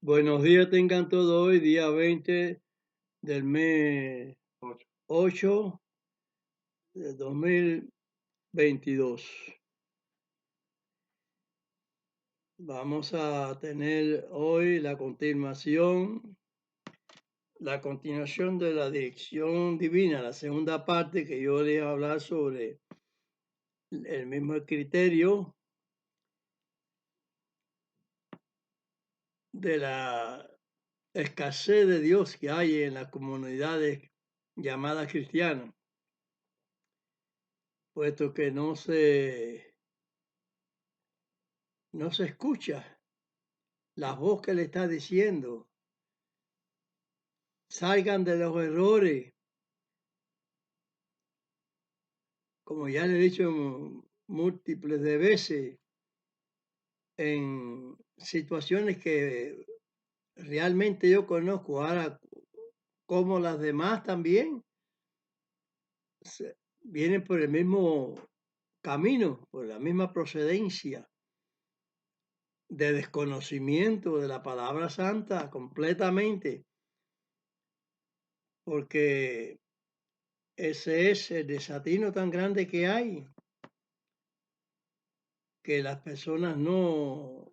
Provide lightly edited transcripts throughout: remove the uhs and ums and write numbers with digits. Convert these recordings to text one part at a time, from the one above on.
Buenos días tengan todos hoy, día 20 del mes 8 de 2022. Vamos a tener hoy la continuación de la dirección divina, la segunda parte que yo les voy a hablar sobre el mismo criterio de la escasez de Dios que hay en las comunidades llamadas cristianas, puesto que no se escucha la voz que le está diciendo, salgan de los errores, como ya le he dicho múltiples de veces, en situaciones que realmente yo conozco, ahora como las demás también vienen por el mismo camino, por la misma procedencia de desconocimiento de la palabra santa completamente, porque ese es el desatino tan grande que hay, que las personas no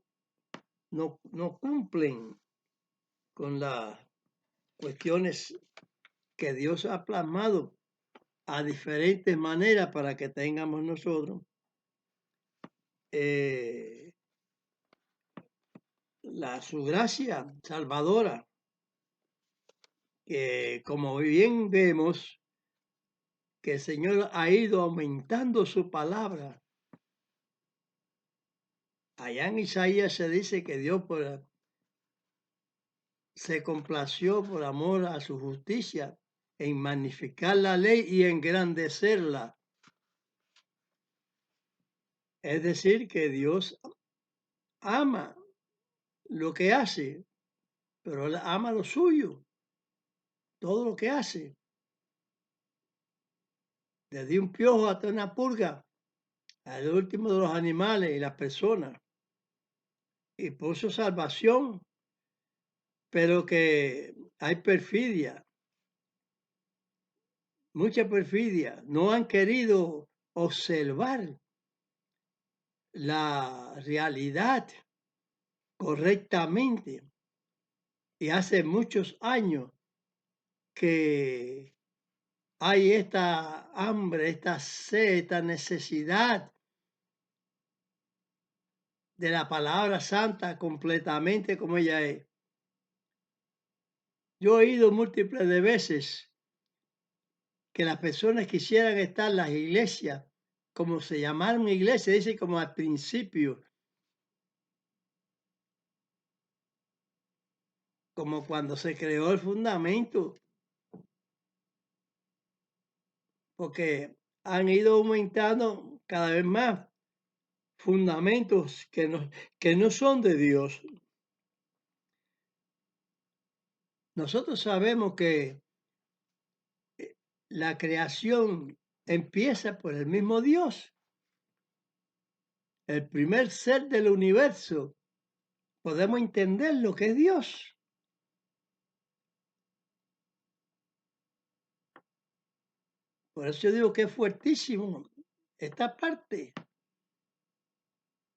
cumplen con las cuestiones que Dios ha plasmado a diferentes maneras para que tengamos nosotros su gracia salvadora, que como bien vemos que el Señor ha ido aumentando su palabra. Allá en Isaías se dice que Dios se complació por amor a su justicia en magnificar la ley y engrandecerla. Es decir, que Dios ama lo que hace, pero Él ama lo suyo, todo lo que hace. Desde un piojo hasta una pulga, al último de los animales y las personas. Y puso salvación, pero que hay perfidia, mucha perfidia. No han querido observar la realidad correctamente. Y hace muchos años que hay esta hambre, esta sed, esta necesidad de la palabra santa completamente como ella es. Yo he oído múltiples de veces que las personas quisieran estar en las iglesias, como se llamaron iglesias, dice como al principio, como cuando se creó el fundamento, porque han ido aumentando cada vez más fundamentos que no son de Dios. Nosotros sabemos que la creación empieza por el mismo Dios, el primer ser del universo. Podemos entender lo que es Dios. Por eso yo digo que es fuertísimo esta parte.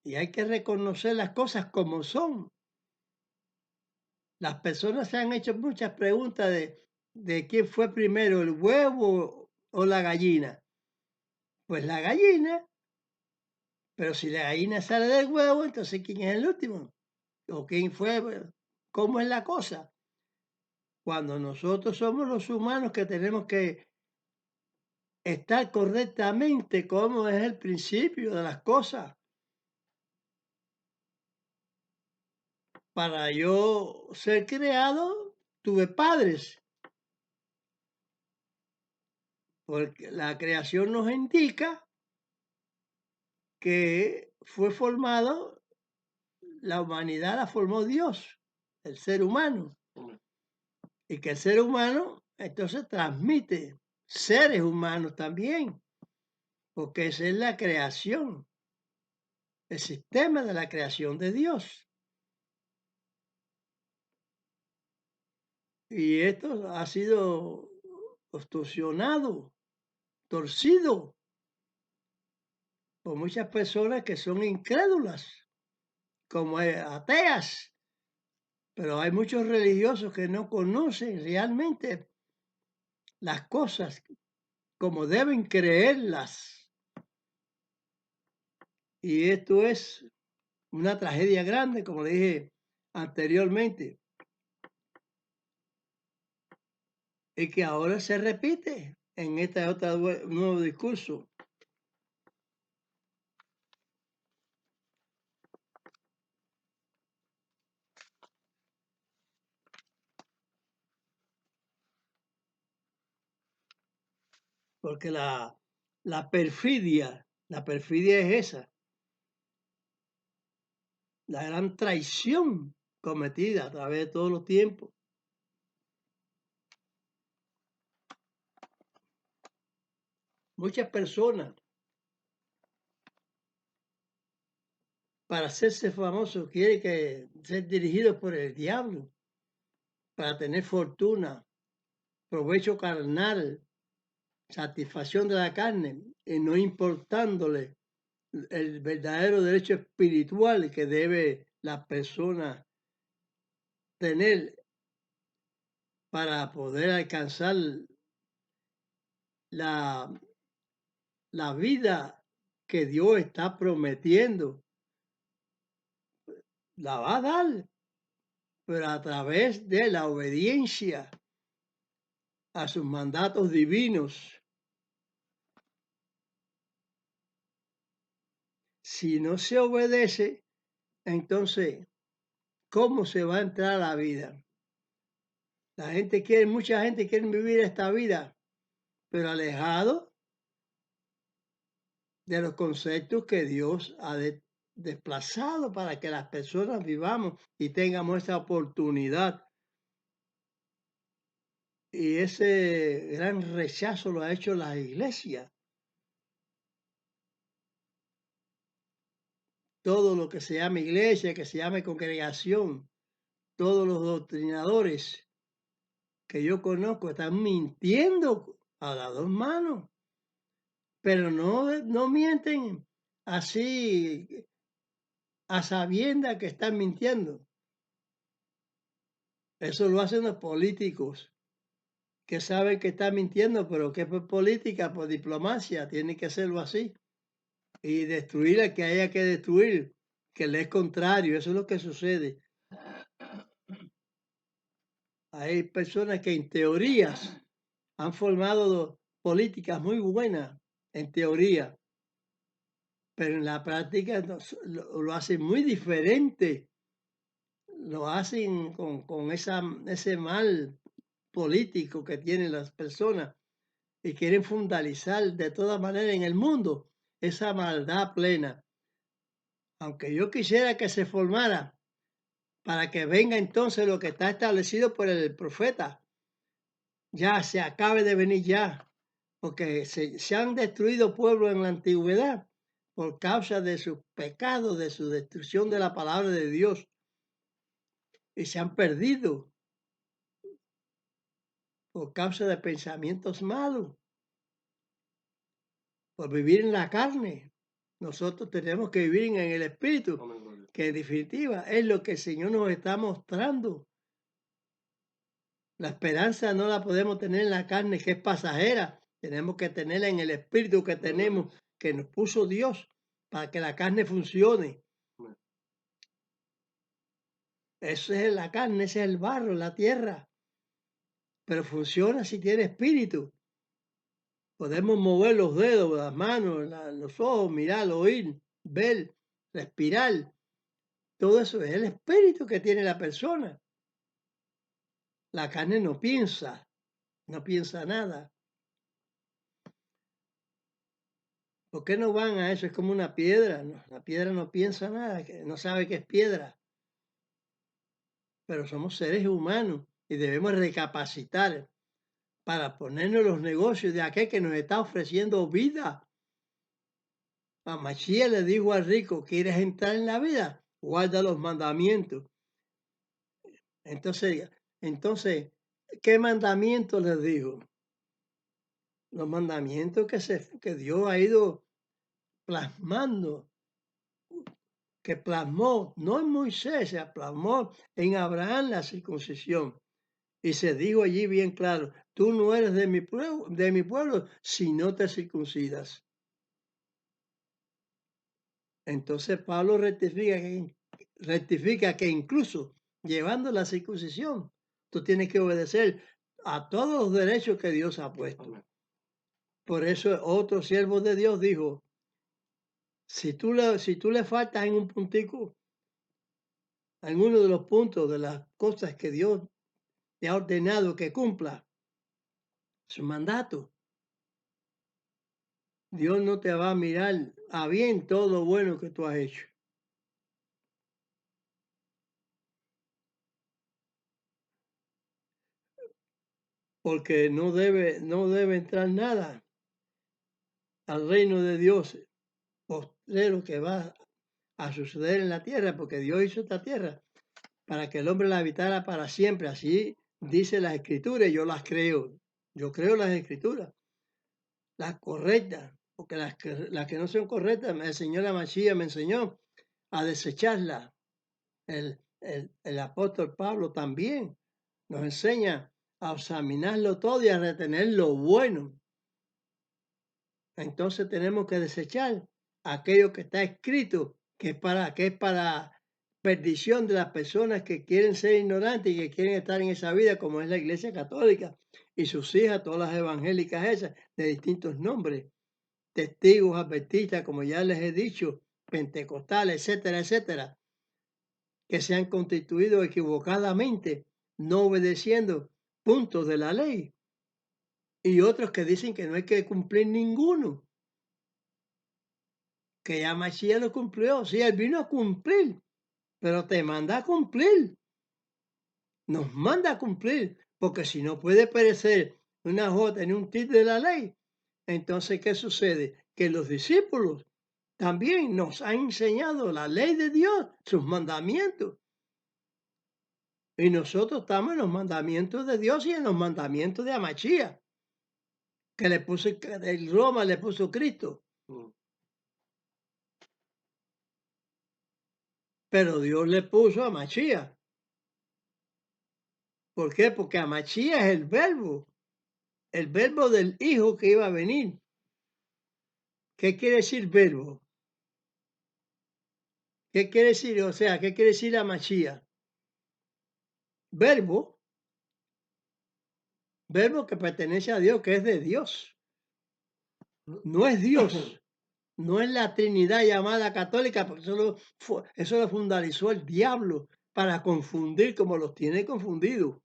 Y hay que reconocer las cosas como son. Las personas se han hecho muchas preguntas de quién fue primero, el huevo o la gallina. Pues la gallina, pero si la gallina sale del huevo, entonces ¿quién es el último? ¿O quién fue? ¿Cómo es la cosa? Cuando nosotros somos los humanos que tenemos que estar correctamente como es el principio de las cosas. Para yo ser creado, tuve padres, porque la creación nos indica que fue formado, la humanidad la formó Dios, el ser humano, y que el ser humano entonces transmite seres humanos también, porque esa es la creación, el sistema de la creación de Dios. Y esto ha sido obstruccionado, torcido por muchas personas que son incrédulas, como ateas, pero hay muchos religiosos que no conocen realmente las cosas como deben creerlas. Y esto es una tragedia grande, como le dije anteriormente, y que ahora se repite en este otro nuevo discurso. Porque la perfidia es esa, la gran traición cometida a través de todos los tiempos. Muchas personas, para hacerse famosos, quieren ser dirigidos por el diablo, para tener fortuna, provecho carnal, satisfacción de la carne, y no importándole el verdadero derecho espiritual que debe la persona tener para poder alcanzar la, la vida que Dios está prometiendo. La va a dar, pero a través de la obediencia a sus mandatos divinos. Si no se obedece, entonces, ¿cómo se va a entrar a la vida? Mucha gente quiere vivir esta vida, pero alejado de los conceptos que Dios ha desplazado para que las personas vivamos y tengamos esa oportunidad. Y ese gran rechazo lo ha hecho la iglesia. Todo lo que se llama iglesia, que se llame congregación, todos los doctrinadores que yo conozco están mintiendo a las dos manos, pero no mienten así a sabiendas que están mintiendo. Eso lo hacen los políticos que saben que están mintiendo, pero que por política, por diplomacia, tiene que hacerlo así y destruir al que haya que destruir, que le es contrario. Eso es lo que sucede. Hay personas que en teorías han formado políticas muy buenas, en teoría, pero en la práctica lo hacen muy diferente. Lo hacen con ese mal político que tienen las personas y quieren fundalizar de todas maneras en el mundo esa maldad plena. Aunque yo quisiera que se formara para que venga entonces lo que está establecido por el profeta, ya se acabe de venir ya, porque se han destruido pueblos en la antigüedad por causa de sus pecados, de su destrucción de la palabra de Dios, y se han perdido por causa de pensamientos malos, por vivir en la carne. Nosotros tenemos que vivir en el Espíritu, que en definitiva es lo que el Señor nos está mostrando. La esperanza no la podemos tener en la carne, que es pasajera. Tenemos que tenerla en el Espíritu que tenemos, que nos puso Dios, para que la carne funcione. Eso es la carne, ese es el barro, la tierra. Pero funciona si tiene espíritu. Podemos mover los dedos, las manos, los ojos, mirar, oír, ver, respirar. Todo eso es el espíritu que tiene la persona. La carne no piensa nada. ¿Por qué no van a eso? Es como una piedra. La piedra no piensa nada, no sabe que es piedra. Pero somos seres humanos y debemos recapacitar para ponernos los negocios de aquel que nos está ofreciendo vida. A Mashiach le dijo al rico, ¿quieres entrar en la vida? Guarda los mandamientos. Entonces, ¿Qué mandamientos les dijo? Los mandamientos que Dios ha ido plasmando, que plasmó, no en Moisés, se plasmó en Abraham la circuncisión. Y se dijo allí bien claro, tú no eres de mi pueblo si no te circuncidas. Entonces Pablo rectifica que incluso llevando la circuncisión, tú tienes que obedecer a todos los derechos que Dios ha puesto. Por eso otro siervo de Dios dijo, si tú le faltas en un puntico, en uno de los puntos de las cosas que Dios te ha ordenado que cumpla, su mandato, Dios no te va a mirar a bien todo lo bueno que tú has hecho. Porque no debe entrar nada al reino de Dios postrero que va a suceder en la tierra, porque Dios hizo esta tierra para que el hombre la habitara para siempre. Así dice las escrituras, y yo las creo. Yo creo las escrituras, las correctas, porque las que no son correctas, el Señor Amachía me enseñó a desecharlas. El apóstol Pablo también nos enseña a examinarlo todo y a retener lo bueno. Entonces tenemos que desechar aquello que está escrito, que es para perdición de las personas que quieren ser ignorantes y que quieren estar en esa vida, como es la Iglesia Católica y sus hijas, todas las evangélicas esas, de distintos nombres, testigos, adventistas, como ya les he dicho, pentecostales, etcétera, etcétera, que se han constituido equivocadamente, no obedeciendo puntos de la ley, y otros que dicen que no hay que cumplir ninguno. Que ya Mashiach lo cumplió, sí, él vino a cumplir, pero te manda a cumplir, nos manda a cumplir, porque si no puede perecer una jota en un tit de la ley, entonces, ¿qué sucede? Que los discípulos también nos han enseñado la ley de Dios, sus mandamientos, y nosotros estamos en los mandamientos de Dios y en los mandamientos de Amachía, que le puso, el Roma le puso Cristo. Pero Dios le puso a Machía. ¿Por qué? Porque a Machía es el verbo del Hijo que iba a venir. ¿Qué quiere decir verbo? ¿Qué quiere decir? O sea, ¿qué quiere decir la Machía? Verbo, verbo que pertenece a Dios, que es de Dios. No es Dios, no es la Trinidad llamada católica, porque eso lo fundalizó el diablo para confundir como los tiene confundidos.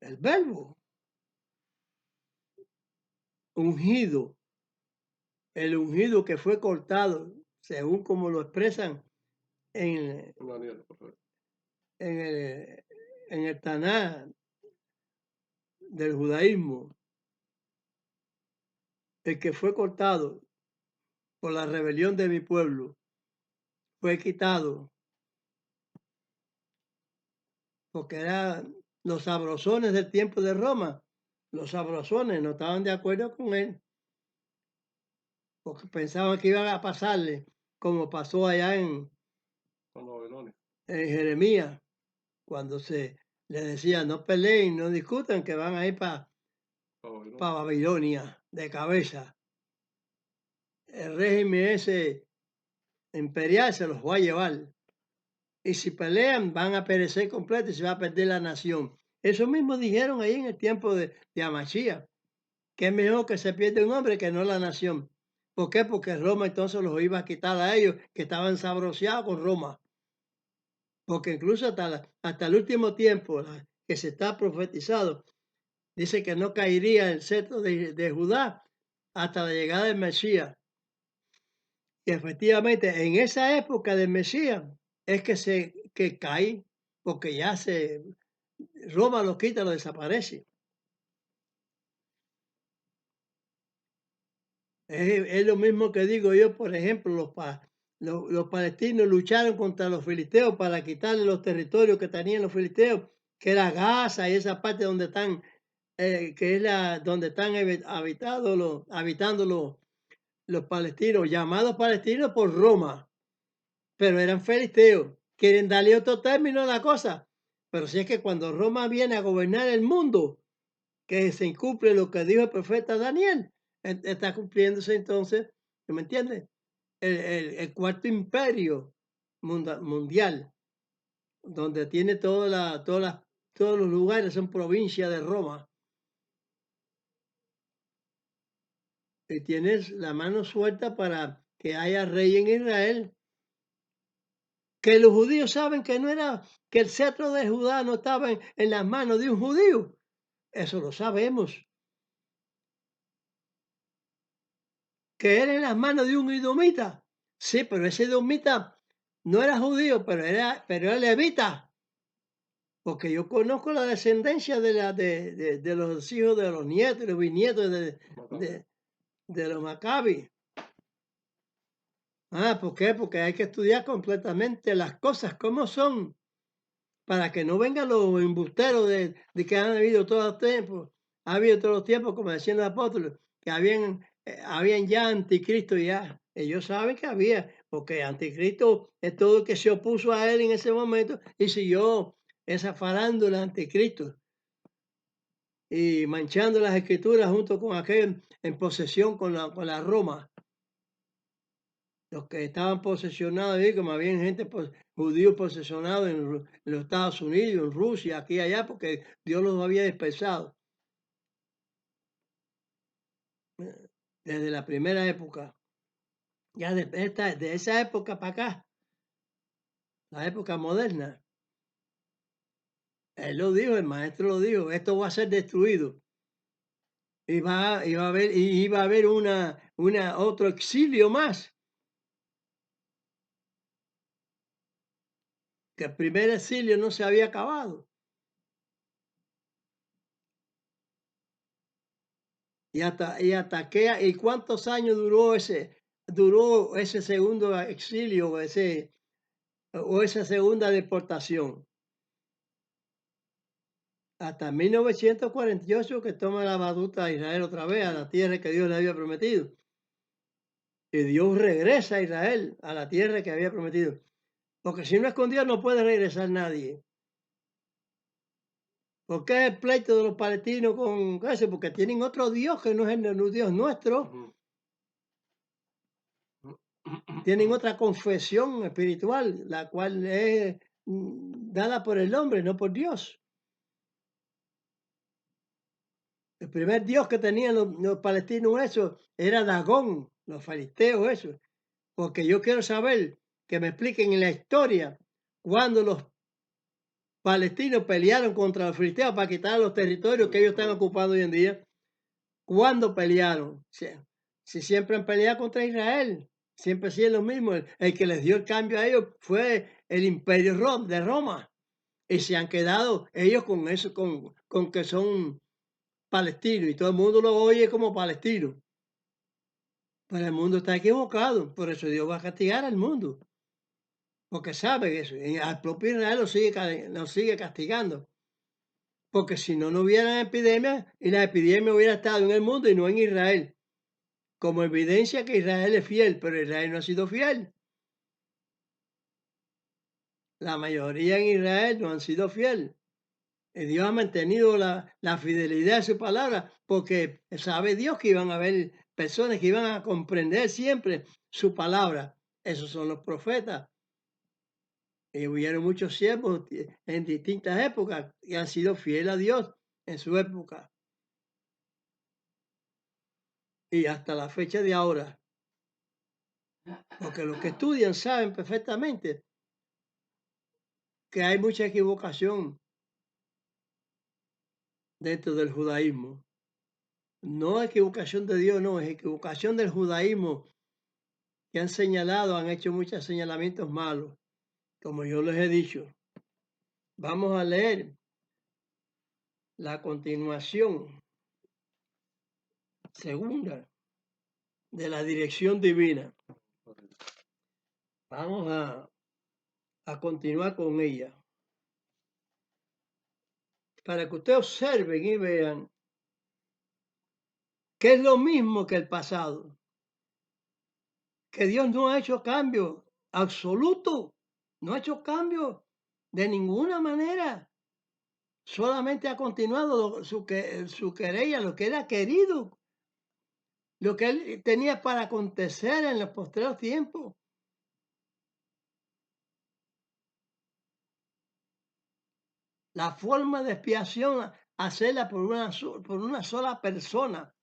El verbo ungido, el ungido que fue cortado, según como lo expresan en el Taná del judaísmo, el que fue cortado por la rebelión de mi pueblo, fue quitado, porque eran los sabrosones del tiempo de Roma. Los sabrosones no estaban de acuerdo con él, porque pensaban que iban a pasarle, como pasó allá en Jeremías, cuando se les decía, no peleen, no discutan, que van a ir para Babilonia de cabeza. El régimen ese imperial se los va a llevar. Y si pelean, van a perecer completo y se va a perder la nación. Eso mismo dijeron ahí en el tiempo de Amachía, que es mejor que se pierda un hombre que no la nación. ¿Por qué? Porque Roma entonces los iba a quitar a ellos, que estaban sabroseados con Roma. Porque incluso hasta el último tiempo que se está profetizado, dice que no caería el cetro de Judá hasta la llegada del Mesías. Y efectivamente, en esa época del Mesías es que cae, porque Roma lo quita, lo desaparece. Es lo mismo que digo yo, por ejemplo, los palestinos lucharon contra los filisteos para quitarle los territorios que tenían los filisteos, que era Gaza y esa parte donde están, que es donde están habitando los palestinos, llamados palestinos por Roma, pero eran filisteos. Quieren darle otro término a la cosa. Pero si es que cuando Roma viene a gobernar el mundo, que se incumple lo que dijo el profeta Daniel, está cumpliéndose entonces, ¿me entiendes? El cuarto imperio mundial, donde tiene todos los lugares, son provincias de Roma. Y tienes la mano suelta para que haya rey en Israel. Que los judíos saben que no era, que el cetro de Judá no estaba en las manos de un judío. Eso lo sabemos. Que era en las manos de un edomita. Sí, pero ese edomita no era judío, pero era levita. Porque yo conozco la descendencia de los hijos de los nietos, los bisnietos de los Maccabi. ¿Por qué? Porque hay que estudiar completamente las cosas como son, para que no vengan los embusteros de que han habido todo el tiempo. Ha habido todos los tiempos, como decían los apóstoles, que habían ya anticristo ya. Ellos saben que había, porque anticristo es todo el que se opuso a él en ese momento y siguió esa farándula anticristo y manchando las escrituras junto con aquel en posesión con la Roma. Los que estaban posesionados ahí, como había gente, judíos posesionados en los Estados Unidos, en Rusia, aquí y allá, porque Dios los había dispersado. Desde la primera época. Ya de esa época para acá, la época moderna. Él lo dijo, el maestro lo dijo, esto va a ser destruido. Iba a haber otro exilio más. Que el primer exilio no se había acabado. ¿Y cuántos años duró ese segundo exilio o esa segunda deportación? Hasta 1948 que toma la batuta a Israel otra vez, a la tierra que Dios le había prometido. Y Dios regresa a Israel, a la tierra que había prometido. Porque si no es con Dios no puede regresar nadie. ¿Por qué el pleito de los palestinos con eso? Porque tienen otro Dios que no es el Dios nuestro. Tienen otra confesión espiritual, la cual es dada por el hombre, no por Dios. El primer Dios que tenían los palestinos eso era Dagón, los filisteos eso. Porque yo quiero saber que me expliquen en la historia cuando los palestinos pelearon contra los filisteos para quitar los territorios que ellos están ocupando hoy en día. ¿Cuándo pelearon? Si siempre han peleado contra Israel, siempre ha sido lo mismo. El que les dio el cambio a ellos fue el imperio de Roma. Y se han quedado ellos con eso, con que son palestinos. Y todo el mundo lo oye como palestino. Pero el mundo está equivocado. Por eso Dios va a castigar al mundo. Porque sabe eso. Y al propio Israel lo sigue castigando. Porque si no, no hubiera epidemia y la epidemia hubiera estado en el mundo y no en Israel. Como evidencia que Israel es fiel, pero Israel no ha sido fiel. La mayoría en Israel no han sido fiel. Y Dios ha mantenido la fidelidad de su palabra, porque sabe Dios que iban a haber personas que iban a comprender siempre su palabra. Esos son los profetas. Y hubieron muchos siervos en distintas épocas que han sido fieles a Dios en su época. Y hasta la fecha de ahora. Porque los que estudian saben perfectamente que hay mucha equivocación dentro del judaísmo. No equivocación de Dios, no, es equivocación del judaísmo que han señalado, han hecho muchos señalamientos malos, como yo les he dicho. Vamos a leer la continuación segunda de la dirección divina. Vamos a continuar con ella. para que ustedes observen y vean que es lo mismo que el pasado, que Dios no ha hecho cambio absoluto, no ha hecho cambio de ninguna manera, solamente ha continuado su querella, lo que él ha querido, lo que él tenía para acontecer en los postreros tiempos. La forma de expiación, hacerla por una sola persona,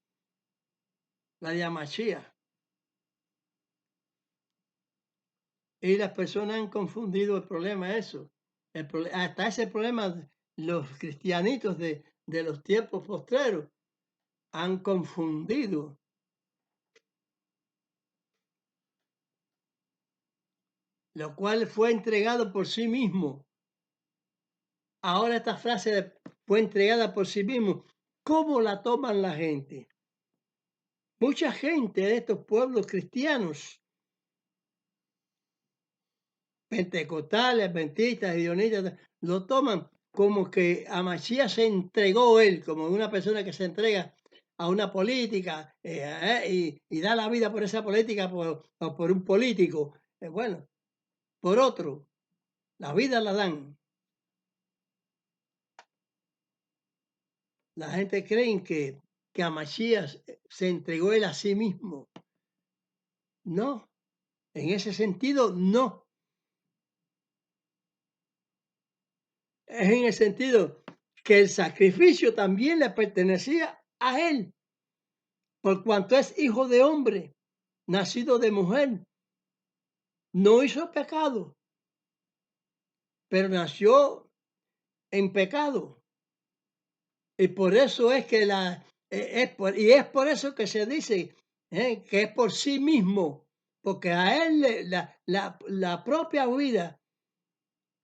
la de Mashiach. Y las personas han confundido el problema, eso. Hasta ese problema, los cristianitos de los tiempos postreros han confundido. Lo cual fue entregado por sí mismo. Ahora esta frase fue entregada por sí mismo. ¿Cómo la toman la gente? Mucha gente de estos pueblos cristianos, pentecostales, adventistas, dionistas, lo toman como que a Mashiach se entregó él, como una persona que se entrega a una política y da la vida por esa política o por un político. Bueno, por otro, la vida la dan. La gente cree que a Mashiach se entregó él a sí mismo. No, en ese sentido, no. Es en el sentido que el sacrificio también le pertenecía a él, por cuanto es hijo de hombre, nacido de mujer. No hizo pecado, pero nació en pecado. Y por eso es que es por eso que se dice que es por sí mismo, porque a él la propia vida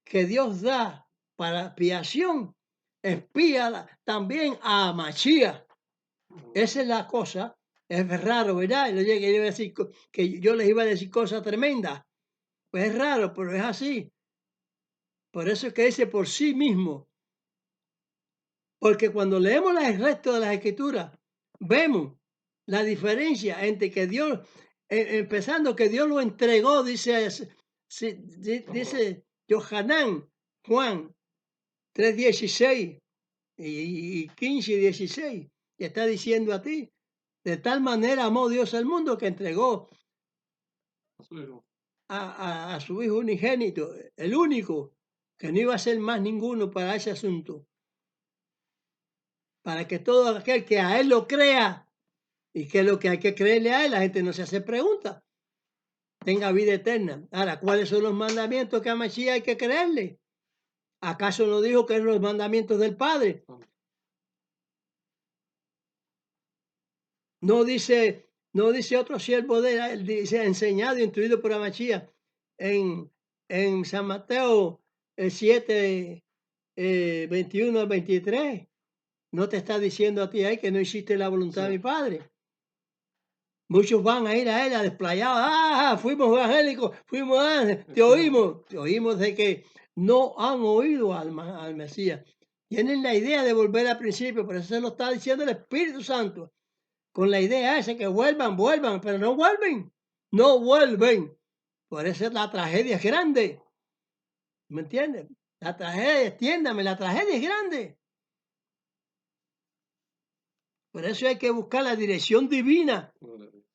que Dios da para expiación, expía también a Mashiach. Esa es la cosa. Es raro, ¿verdad? Que yo les iba a decir cosas tremendas. Pues es raro, pero es así. Por eso es que dice por sí mismo. Porque cuando leemos el resto de las escrituras, vemos la diferencia entre que Dios, empezando que Dios lo entregó, dice Johanán, Juan 3:16 y 15 y 16, y está diciendo a ti, de tal manera amó Dios al mundo que entregó a su Hijo unigénito, el único, que no iba a ser más ninguno para ese asunto, para que todo aquel que a Él lo crea, y que es lo que hay que creerle a Él, la gente no se hace preguntas, tenga vida eterna. Ahora, ¿cuáles son los mandamientos que a Mashiach hay que creerle? ¿Acaso no dijo que eran los mandamientos del Padre? No dice otro siervo de él, dice enseñado, instruido por Amachía en San Mateo 7, 21 al 23. No te está diciendo a ti ahí que no hiciste la voluntad de mi Padre. Muchos van a ir a él a desplayar. Fuimos evangélicos, te oímos de que no han oído al Mesías. Tienen la idea de volver al principio, por eso se lo está diciendo el Espíritu Santo. Con la idea esa que vuelvan, pero no vuelven, no vuelven. Por eso la tragedia es grande. ¿Me entienden? La tragedia, entiéndame, la tragedia es grande. Por eso hay que buscar la dirección divina.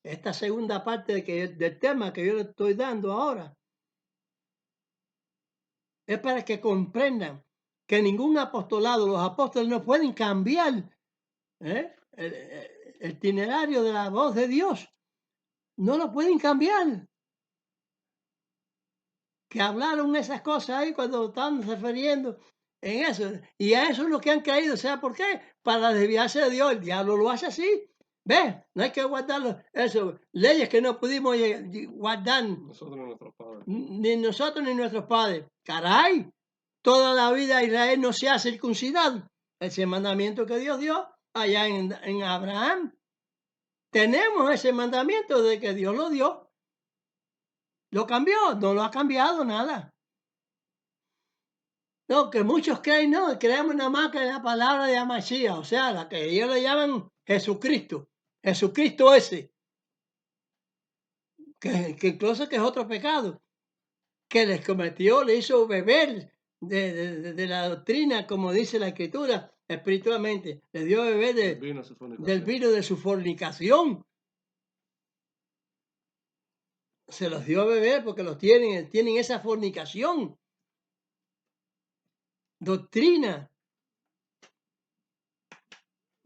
Esta segunda parte del tema que yo le estoy dando ahora es para que comprendan que ningún apostolado, los apóstoles no pueden cambiar el itinerario de la voz de Dios. No lo pueden cambiar. Que hablaron esas cosas ahí cuando estaban refiriendo en eso. Y a eso es lo que han caído. ¿Sabes por qué? Para desviarse de Dios. El diablo lo hace así. ¿Ves? No hay que guardarlo. Eso, leyes que no pudimos guardar. Ni nosotros ni nuestros padres. Caray. Toda la vida Israel no se ha circuncidado. Ese mandamiento que Dios dio allá en Abraham. Tenemos ese mandamiento de que Dios lo dio. ¿Lo cambió? No lo ha cambiado nada. No, que muchos creen, no, creemos nada más que la palabra de Amasías, o sea, la que ellos le llaman Jesucristo, Jesucristo ese, que incluso que es otro pecado, que les cometió, le hizo beber de la doctrina, como dice la Escritura, espiritualmente, les dio beber El vino de su del fornicación. vino de su fornicación. Se los dio a beber porque los tienen esa fornicación. Doctrina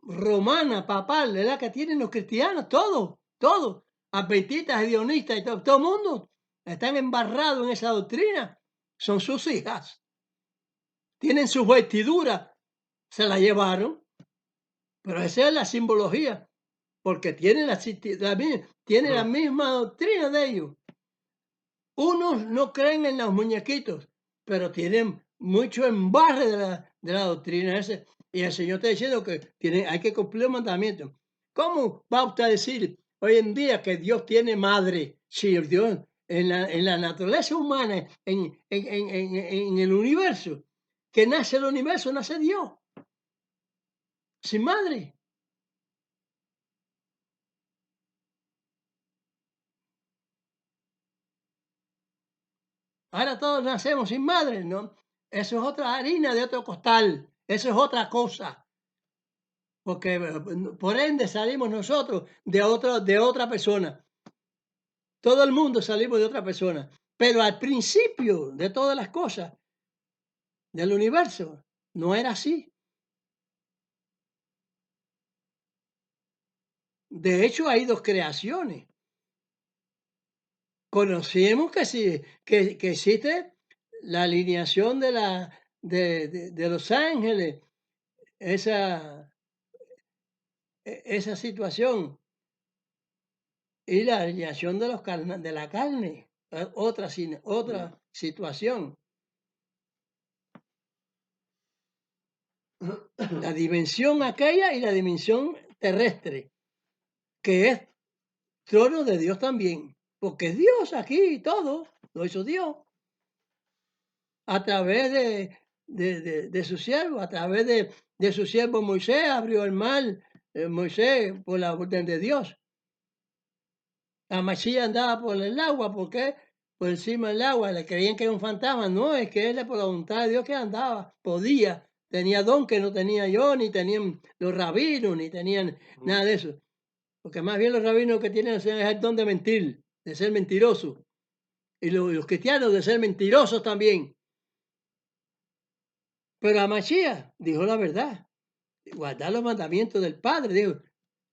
romana, papal, ¿verdad? Que tienen los cristianos, todo. Adventistas, hedionistas y todo el mundo están embarrados en esa doctrina. Son sus hijas. Tienen sus vestiduras, se la llevaron, pero esa es la simbología, porque tienen tiene la misma doctrina de ellos. Unos no creen en los muñequitos, pero tienen mucho embarre de la doctrina ese. Y el Señor está diciendo que hay que cumplir los mandamientos. ¿Cómo va usted a decir hoy en día que Dios tiene madre? Si Dios en la naturaleza humana, en el universo, que nace el universo, nace Dios, sin madre. Ahora todos nacemos sin madre, ¿no? Eso es otra harina de otro costal, eso es otra cosa. Porque por ende salimos nosotros de otra persona. Todo el mundo salimos de otra persona. Pero al principio de todas las cosas del universo no era así. De hecho, hay dos creaciones. Conocemos que sí, que existe la alineación de los ángeles, esa, esa situación. Y la alineación de de la carne, otra situación. La dimensión aquella y la dimensión terrestre, que es trono de Dios también, porque es Dios aquí y todo, lo hizo Dios, a través de su siervo, a través de su siervo Moisés, abrió el mar, Moisés, por la orden de Dios. La Masía andaba por el agua, ¿por qué? Por encima del agua, le creían que era un fantasma, no, es que él por la voluntad de Dios que andaba, podía, tenía don que no tenía yo, ni tenían los rabinos, ni tenían nada de eso. Porque más bien los rabinos que tienen es el don de mentir, de ser mentiroso. Y los cristianos de ser mentirosos también. Pero a Mashiach dijo la verdad, guardar los mandamientos del Padre, dijo,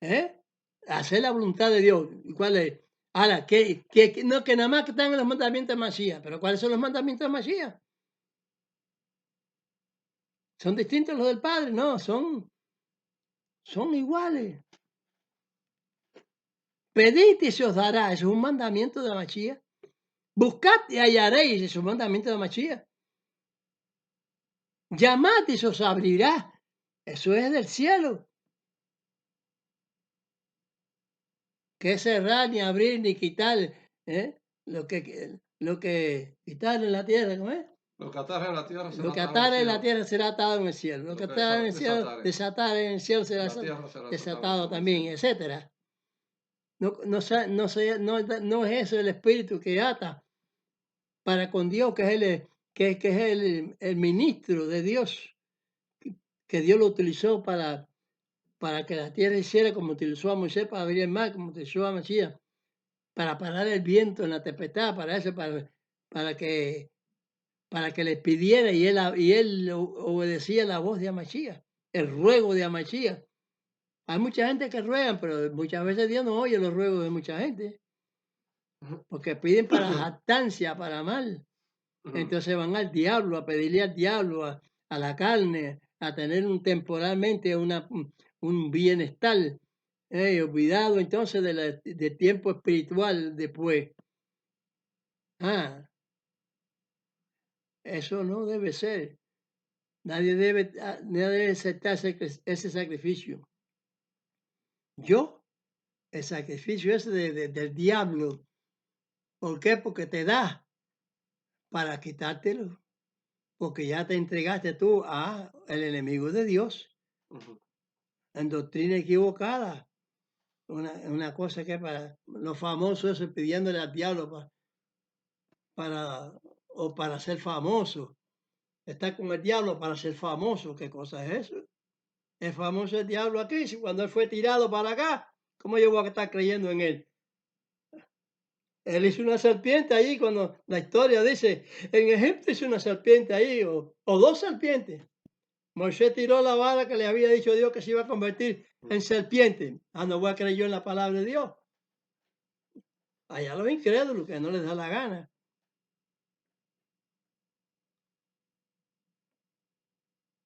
¿eh? Hacer la voluntad de Dios. ¿Y cuál es? Ahora, no, que nada más que están en los mandamientos de Mashiach, pero ¿cuáles son los mandamientos de Mashiach? ¿Son distintos los del Padre? No, son iguales. Pedid y se os dará, eso es un mandamiento de Mashiach. Buscad y hallaréis, eso es un mandamiento de Mashiach. Llamad y se os abrirá, eso es del cielo. Que es cerrar, ni abrir, ni quitar, ¿eh? Lo que quitar en la tierra, ¿cómo es? Lo que atar en la tierra será Lo que atado en el atar en la cielo. tierra será atado en el cielo. Lo que atar en el cielo, desatar en el cielo será La tierra será desatado en el también, cielo. etcétera. No es eso el espíritu que ata para con Dios, que es el ministro de Dios, que Dios lo utilizó para que la tierra hiciera como utilizó a Moisés para abrir el mar, como utilizó a Mesías, para parar el viento en la tempestad, para eso, para que para que le pidiera y él obedecía la voz de Amachía, el ruego de Amachía. Hay mucha gente que ruegan, pero muchas veces Dios no oye los ruegos de mucha gente, porque piden para jactancia, para mal. Entonces van al diablo, a pedirle al diablo, a la carne, a tener temporalmente un bienestar, olvidado entonces de tiempo espiritual después. Ah, eso no debe ser. Nadie debe aceptar ese sacrificio. Yo, el sacrificio ese del diablo. ¿Por qué? Porque te da para quitártelo. porque ya te entregaste tú a el enemigo de Dios en doctrina equivocada. Una cosa que para los famosos eso, pidiéndole al diablo para ser famoso. Está con el diablo para ser famoso. ¿Qué cosa es eso? Es famoso el diablo aquí. Si cuando él fue tirado para acá, ¿cómo yo voy a estar creyendo en él? Él hizo una serpiente ahí, cuando la historia dice, en Egipto hizo una serpiente ahí, o dos serpientes. Moisés tiró la vara que le había dicho Dios que se iba a convertir en serpiente. No voy a creer yo en la palabra de Dios. Allá los incrédulos que no les da la gana.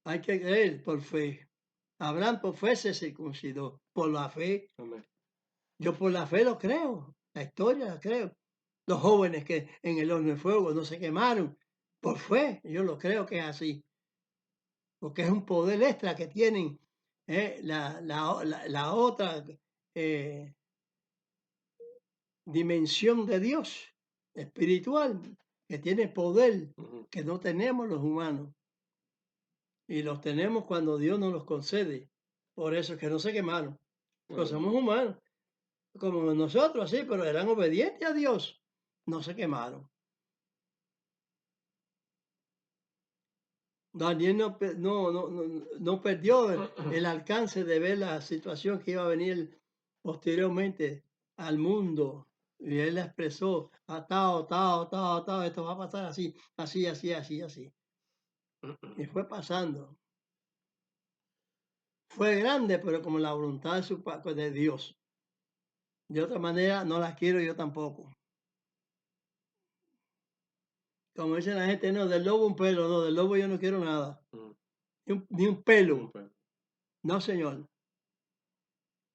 Hay que creer por fe. Abraham por fe se circuncidó. Por la fe. Amén. Yo por la fe lo creo. La historia la creo. Los jóvenes que en el horno de fuego no se quemaron. Por fe. Yo lo creo que es así. Porque es un poder extra que tienen la otra dimensión de Dios espiritual, que tiene poder que no tenemos los humanos. Y los tenemos cuando Dios nos los concede. Por eso es que no se quemaron. Pues somos humanos, como nosotros, sí, pero eran obedientes a Dios. No se quemaron. Daniel no perdió el alcance de ver la situación que iba a venir posteriormente al mundo. Y él expresó, atado, esto va a pasar así, así, así, así, así. Y fue pasando. Fue grande, pero como la voluntad de Dios. De otra manera, no la quiero yo tampoco. Como dice la gente, no, del lobo un pelo, no, del lobo yo no quiero nada. Ni un pelo. No, señor.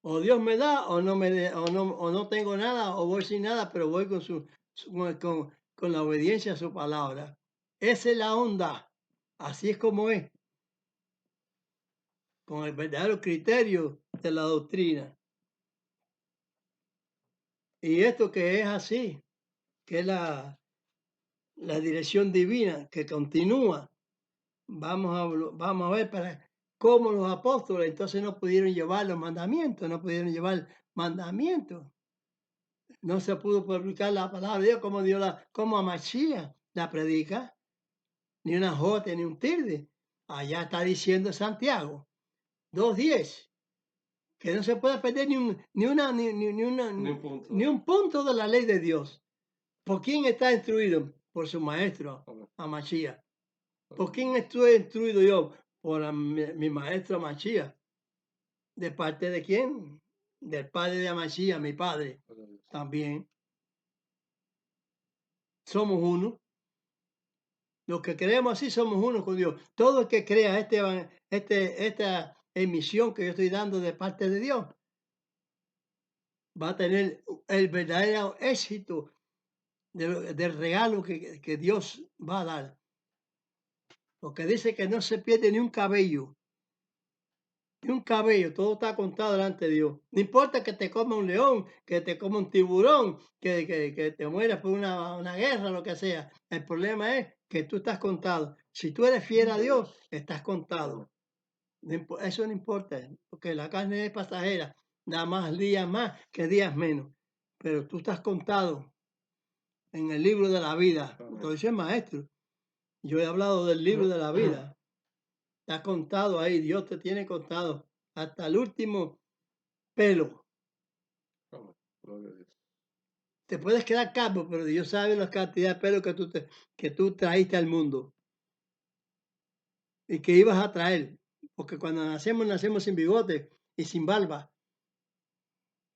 O Dios me da o no me o no tengo nada o voy sin nada, pero voy con la obediencia a su palabra. Esa es la onda. Así es como es. Con el verdadero criterio de la doctrina. Y esto que es así, que es la dirección divina que continúa. Vamos a ver para cómo los apóstoles entonces no pudieron llevar los mandamientos, no pudieron llevar mandamientos. No se pudo publicar la palabra de Dios como a Mashiach la predica, ni una jote, ni un tilde. Allá está diciendo Santiago 2:10, que no se puede perder ni un punto de la ley de Dios. ¿Por quién está instruido? Por su maestro, a Mashiach. ¿Por quién estoy instruido yo? Por mi maestro Mashiach. ¿De parte de quién? Del padre de Mashiach, mi padre. También. Somos uno. Los que creemos así somos uno con Dios. Todo el que crea esta emisión que yo estoy dando de parte de Dios va a tener el verdadero éxito del regalo que Dios va a dar. Porque dice que no se pierde ni un cabello. Ni un cabello, todo está contado delante de Dios. No importa que te coma un león, que te coma un tiburón, que te mueras por una guerra, lo que sea. El problema es que tú estás contado. Si tú eres fiel a Dios, estás contado. Eso no importa, porque la carne es pasajera. Da más días más que días menos. Pero tú estás contado en el libro de la vida. Lo dice el maestro. Yo he hablado del libro de la vida. Está contado ahí, Dios te tiene contado hasta el último pelo. Te puedes quedar calvo, pero Dios sabe la cantidad de pelo que tú traíste al mundo y que ibas a traer. Porque cuando nacemos sin bigote y sin barba.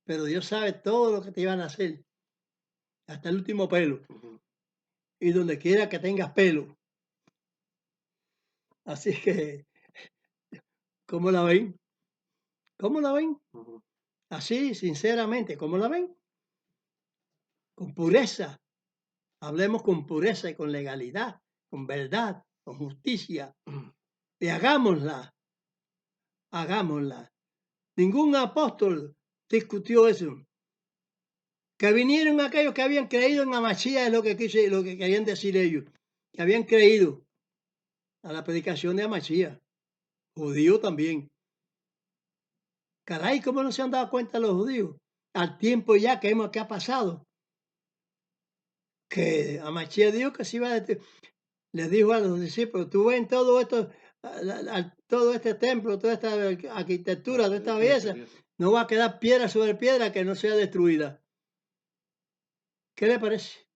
Pero Dios sabe todo lo que te iban a hacer, hasta el último pelo. Y donde quiera que tengas pelo. Así que, ¿cómo la ven? ¿Cómo la ven? Así, sinceramente, ¿cómo la ven? Con pureza. Hablemos con pureza y con legalidad, con verdad, con justicia. Y hagámosla. Hagámosla. Ningún apóstol discutió eso. Que vinieron aquellos que habían creído en Amachía, es lo que querían decir ellos. Que habían creído. a la predicación de Amachía, judío también. Caray, ¿cómo no se han dado cuenta los judíos? Al tiempo ya que ha pasado, que Amachía dijo que se iba a les dijo a los discípulos, tú ven todo esto, todo este templo, toda esta arquitectura, toda esta belleza, no va a quedar piedra sobre piedra que no sea destruida. ¿Qué le parece?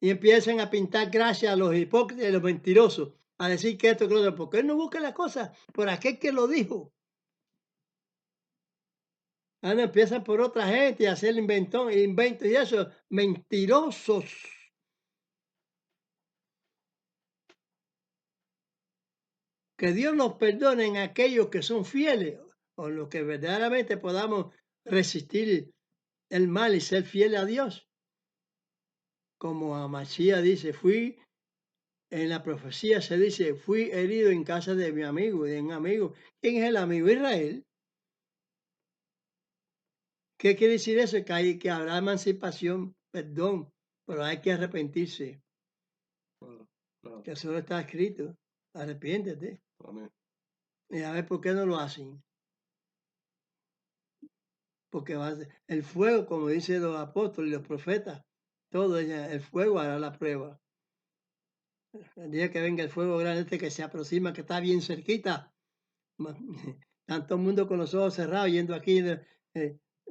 Y empiezan a pintar gracias a los hipócritas y los mentirosos, a decir que esto, que lo otro. ¿Por qué no busca las cosas? Por aquel que lo dijo. No, empiezan por otra gente y a hacer inventos y eso, mentirosos. Que Dios nos perdone en aquellos que son fieles, o los que verdaderamente podamos resistir el mal y ser fieles a Dios. Como Amachía dice, en la profecía se dice, fui herido en casa de mi amigo, de un amigo. ¿Quién es el amigo? Israel. ¿Qué quiere decir eso? Que habrá emancipación, perdón, pero hay que arrepentirse. Que eso está escrito. Arrepiéntete. Amén. Y a ver por qué no lo hacen. Porque el fuego, como dicen los apóstoles y los profetas, todo el fuego hará la prueba. El día que venga el fuego grande que se aproxima, que está bien cerquita, tanto el mundo con los ojos cerrados, yendo aquí,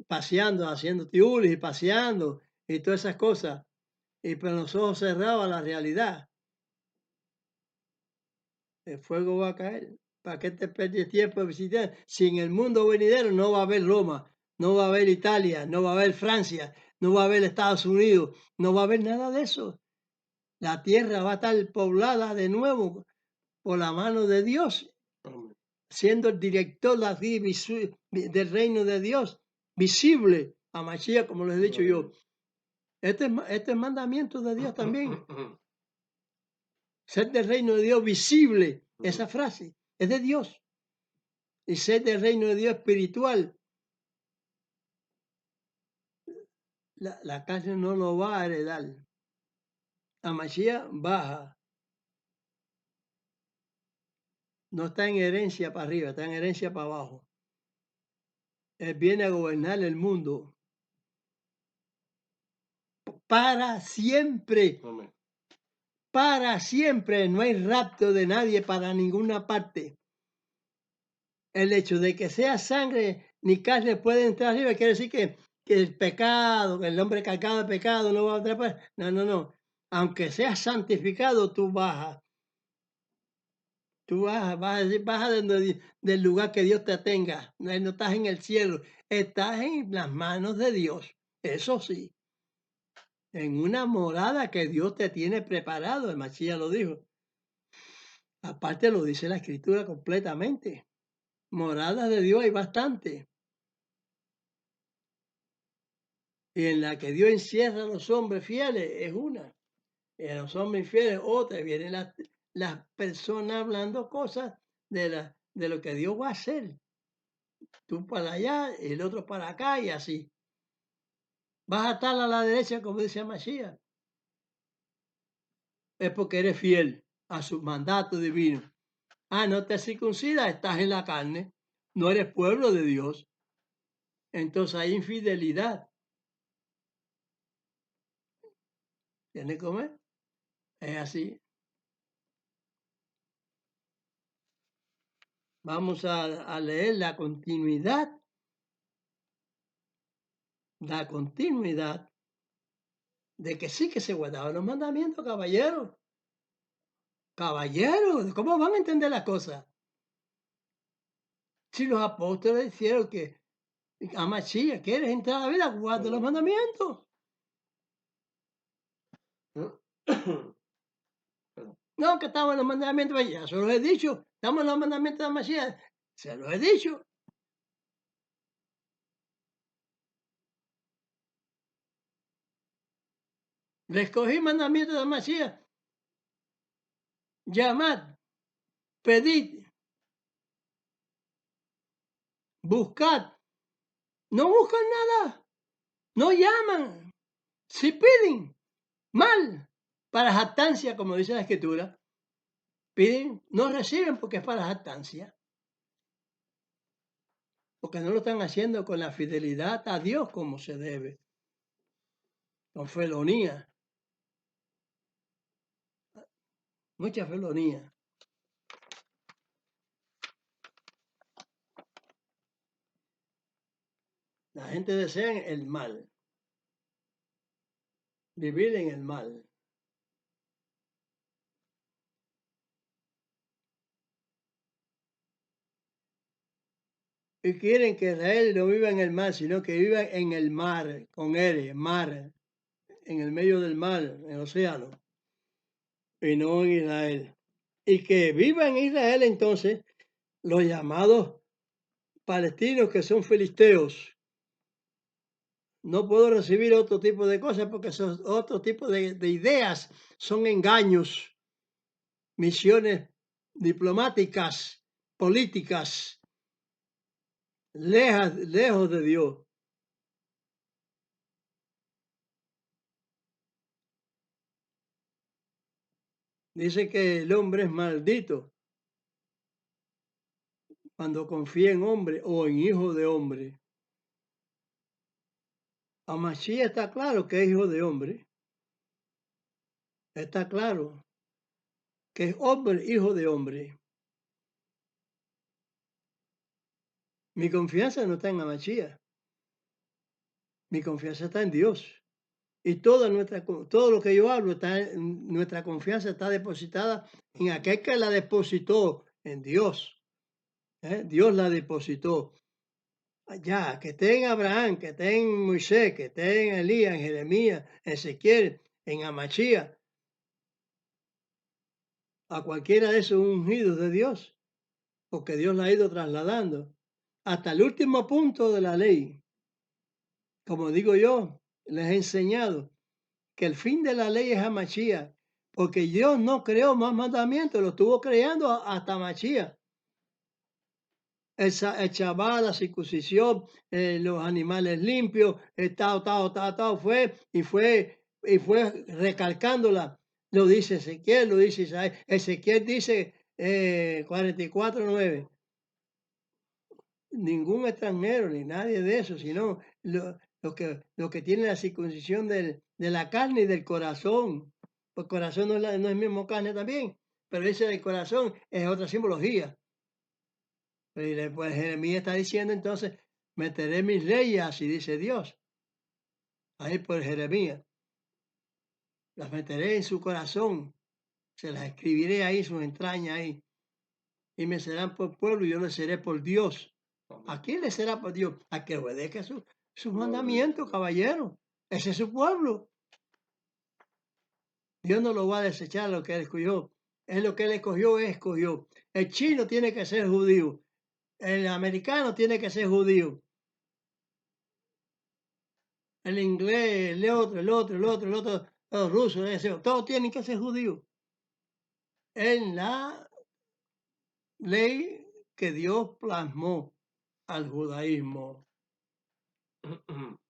paseando, haciendo tiulis y paseando y todas esas cosas, y con los ojos cerrados a la realidad. El fuego va a caer. ¿Para qué te pierdes tiempo de visitar? Si en el mundo venidero no va a haber Roma, no va a haber Italia, no va a haber Francia, no va a haber Estados Unidos, no va a haber nada de eso. La tierra va a estar poblada de nuevo por la mano de Dios, siendo el director del reino de Dios, visible a Mashiach, como les he dicho yo. Este es mandamiento de Dios también. Ser del reino de Dios visible, esa frase, es de Dios. Y ser del reino de Dios espiritual, la carne no lo va a heredar. A Mashiach baja. No está en herencia para arriba, está en herencia para abajo. Él viene a gobernar el mundo para siempre. Amén. Para siempre. No hay rapto de nadie para ninguna parte. El hecho de que sea sangre ni carne puede entrar arriba quiere decir que el pecado, que el hombre cargado de pecado no va a entrar. No. Aunque seas santificado, tú bajas. Tú bajas del lugar que Dios te tenga. No estás en el cielo, estás en las manos de Dios. Eso sí. En una morada que Dios te tiene preparado, el Machía lo dijo. Aparte lo dice la Escritura completamente. Moradas de Dios hay bastante. Y en la que Dios encierra a los hombres fieles es una. Y a los hombres infieles otra. Y vienen las personas hablando cosas de lo que Dios va a hacer. Tú para allá, el otro para acá y así. Vas a estar a la derecha, como dice Mashiach. Es porque eres fiel a su mandato divino. No te circuncidas, estás en la carne. No eres pueblo de Dios. Entonces hay infidelidad. ¿Tienes cómo es? Es así. Vamos a leer la continuidad. La continuidad de que sí que se guardaban los mandamientos, caballeros. Caballeros, ¿cómo van a entender las cosas? Si los apóstoles dijeron que Amachía, ¿quieres entrar a la vida? Guarda los mandamientos. No, que estamos en los mandamientos, ya se los he dicho. Estamos en los mandamientos de Amachía. Se los he dicho. Les cogí mandamientos de Amachía. Llamad, pedid, buscad. No buscan nada. No llaman. Si piden, mal. Para jactancia, como dice la Escritura. piden, no reciben porque es para jactancia, porque no lo están haciendo con la fidelidad a Dios como se debe, con felonía, mucha felonía. La gente desea el mal, vivir en el mal. Y quieren que Israel no viva en el mar, sino que viva en el mar, con él, mar, en el medio del mar, en el océano, y no en Israel. Y que viva en Israel entonces los llamados palestinos que son filisteos. No puedo recibir otro tipo de cosas porque son otro tipo de ideas, son engaños, misiones diplomáticas, políticas, lejos de Dios. Dice que el hombre es maldito cuando confía en hombre o en hijo de hombre. A Mashiach está claro que es hijo de hombre. Está claro que es hombre, hijo de hombre. Mi confianza no está en Mashiach. Mi confianza está en Dios. Y todo lo que yo hablo, nuestra confianza está depositada en aquel que la depositó, en Dios. Dios la depositó. Ya, que esté en Abraham, que esté en Moisés, que esté en Elías, en Jeremías, en Ezequiel, en Amachía, a cualquiera de esos ungidos de Dios, porque Dios la ha ido trasladando hasta el último punto de la ley. Como digo yo, les he enseñado que el fin de la ley es Amachía, porque Dios no creó más mandamientos, lo estuvo creando hasta Machía. El Shabbat, la circuncisión, los animales limpios, fue recalcándola. Lo dice Ezequiel, lo dice Isaías. Ezequiel dice 44:9. Ningún extranjero ni nadie de eso, sino lo que tiene la circuncisión de la carne y del corazón. Pues el corazón no es el mismo carne también, pero ese del corazón es otra simbología. Y después Jeremías está diciendo entonces, meteré mis leyes, así dice Dios. Ahí por Jeremías. Las meteré en su corazón, se las escribiré ahí, sus entrañas ahí. Y me serán por pueblo y yo les seré por Dios. ¿A quién le será por Dios? A que obedezca sus mandamientos, caballero. Ese es su pueblo. Dios no lo va a desechar lo que él escogió. Es lo que él escogió. El chino tiene que ser judío. El americano tiene que ser judío. El inglés, el otro, los rusos, todos tienen que ser judíos. En la ley que Dios plasmó al judaísmo.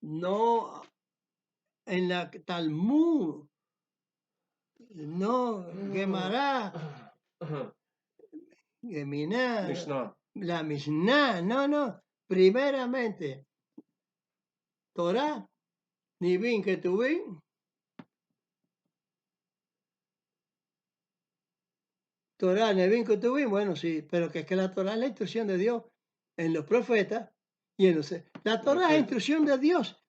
No en la Talmud, no, Gemara, Geminá, la Mishnah, no. Primeramente, Torah, Nivin Ketuvim, Torah, Nivin Ketuvim, bueno, sí, pero que es que la Torah es la instrucción de Dios en los profetas y en los... La Torah es la instrucción de Dios,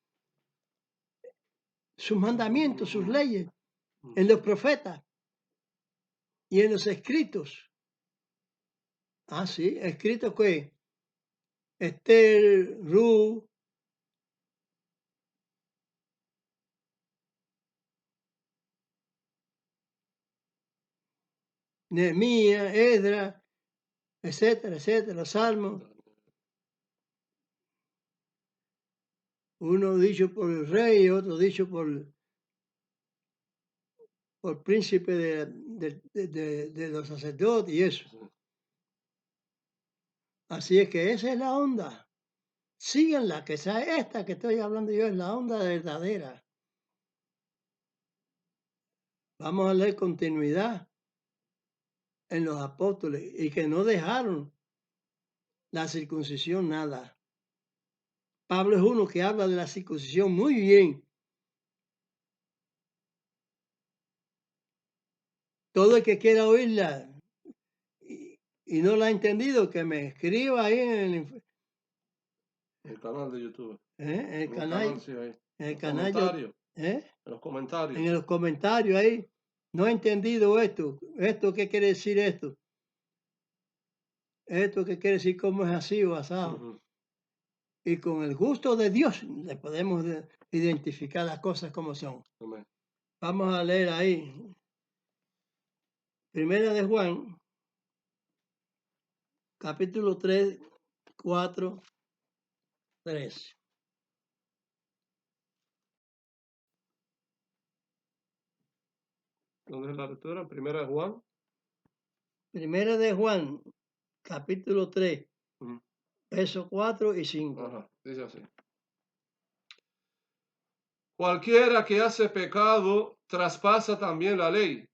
sus mandamientos, sus leyes, en los profetas y en los escritos. Ah, sí, escritos que Esther, Ruth, Nehemías, Esdras, etcétera, los salmos. Uno dicho por el rey, otro dicho por príncipe de los sacerdotes y eso. Así es que esa es la onda. Síganla, que esta que estoy hablando yo es la onda verdadera. Vamos a leer continuidad en los apóstoles y que no dejaron la circuncisión nada. Pablo es uno que habla de la circuncisión muy bien. Todo el que quiera oírla y no la ha entendido, que me escriba ahí en el canal de YouTube. el En canal, sí, ahí. en el Los canal, comentarios. en los comentarios. los comentarios ahí. No he entendido esto. ¿Esto qué quiere decir esto? ¿Esto qué quiere decir? ¿Cómo es así o asado? Y con el gusto de Dios le podemos identificar las cosas como son. Amén. Vamos a leer ahí. Primera de Juan, capítulo 3, 4, 3. ¿Dónde es la lectura? Primera de Juan. Primera de Juan, capítulo 3, versos 4 y 5. Ajá, dice así. Cualquiera que hace pecado traspasa también la ley,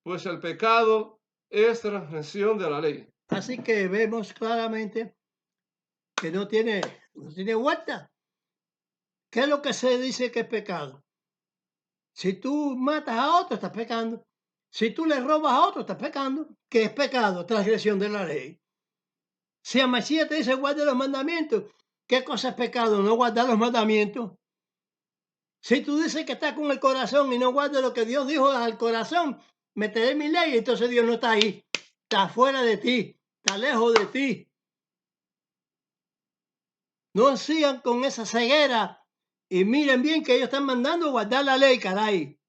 pues el pecado es transgresión de la ley. Así que vemos claramente que no tiene vuelta. ¿Qué es lo que se dice que es pecado? Si tú matas a otro, estás pecando. Si tú le robas a otro, estás pecando. ¿Qué es pecado? Transgresión de la ley. Si el Mesías te dice guarda los mandamientos, ¿qué cosa es pecado? No guardar los mandamientos. Si tú dices que estás con el corazón y no guardas lo que Dios dijo al corazón, meteré mi ley, entonces Dios no está ahí. Está fuera de ti, está lejos de ti. No sigan con esa ceguera y miren bien que ellos están mandando guardar la ley, caray.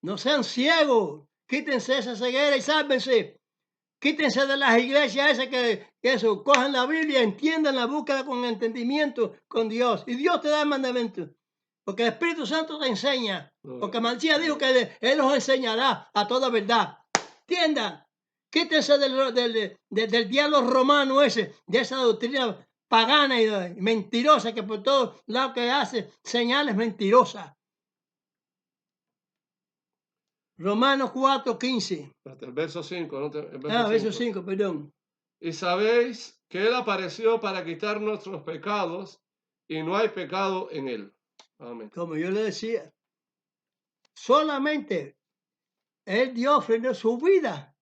No sean ciegos, quítense esa ceguera y sálvense. Quítense de las iglesias esas que eso, cojan la Biblia, entiendan la búsqueda con entendimiento con Dios. Y Dios te da el mandamiento. Porque el Espíritu Santo te enseña. Porque Mancía dijo que Él os enseñará a toda verdad. Entiendan. Quítense del diablo romano ese, de esa doctrina pagana y mentirosa que por todos lados que hace señales mentirosas. Romanos 4:15. El verso 5, ¿no? Verso 5, perdón. Y sabéis que Él apareció para quitar nuestros pecados y no hay pecado en Él. Amén. Como yo le decía, solamente Él dio ofrendó su vida.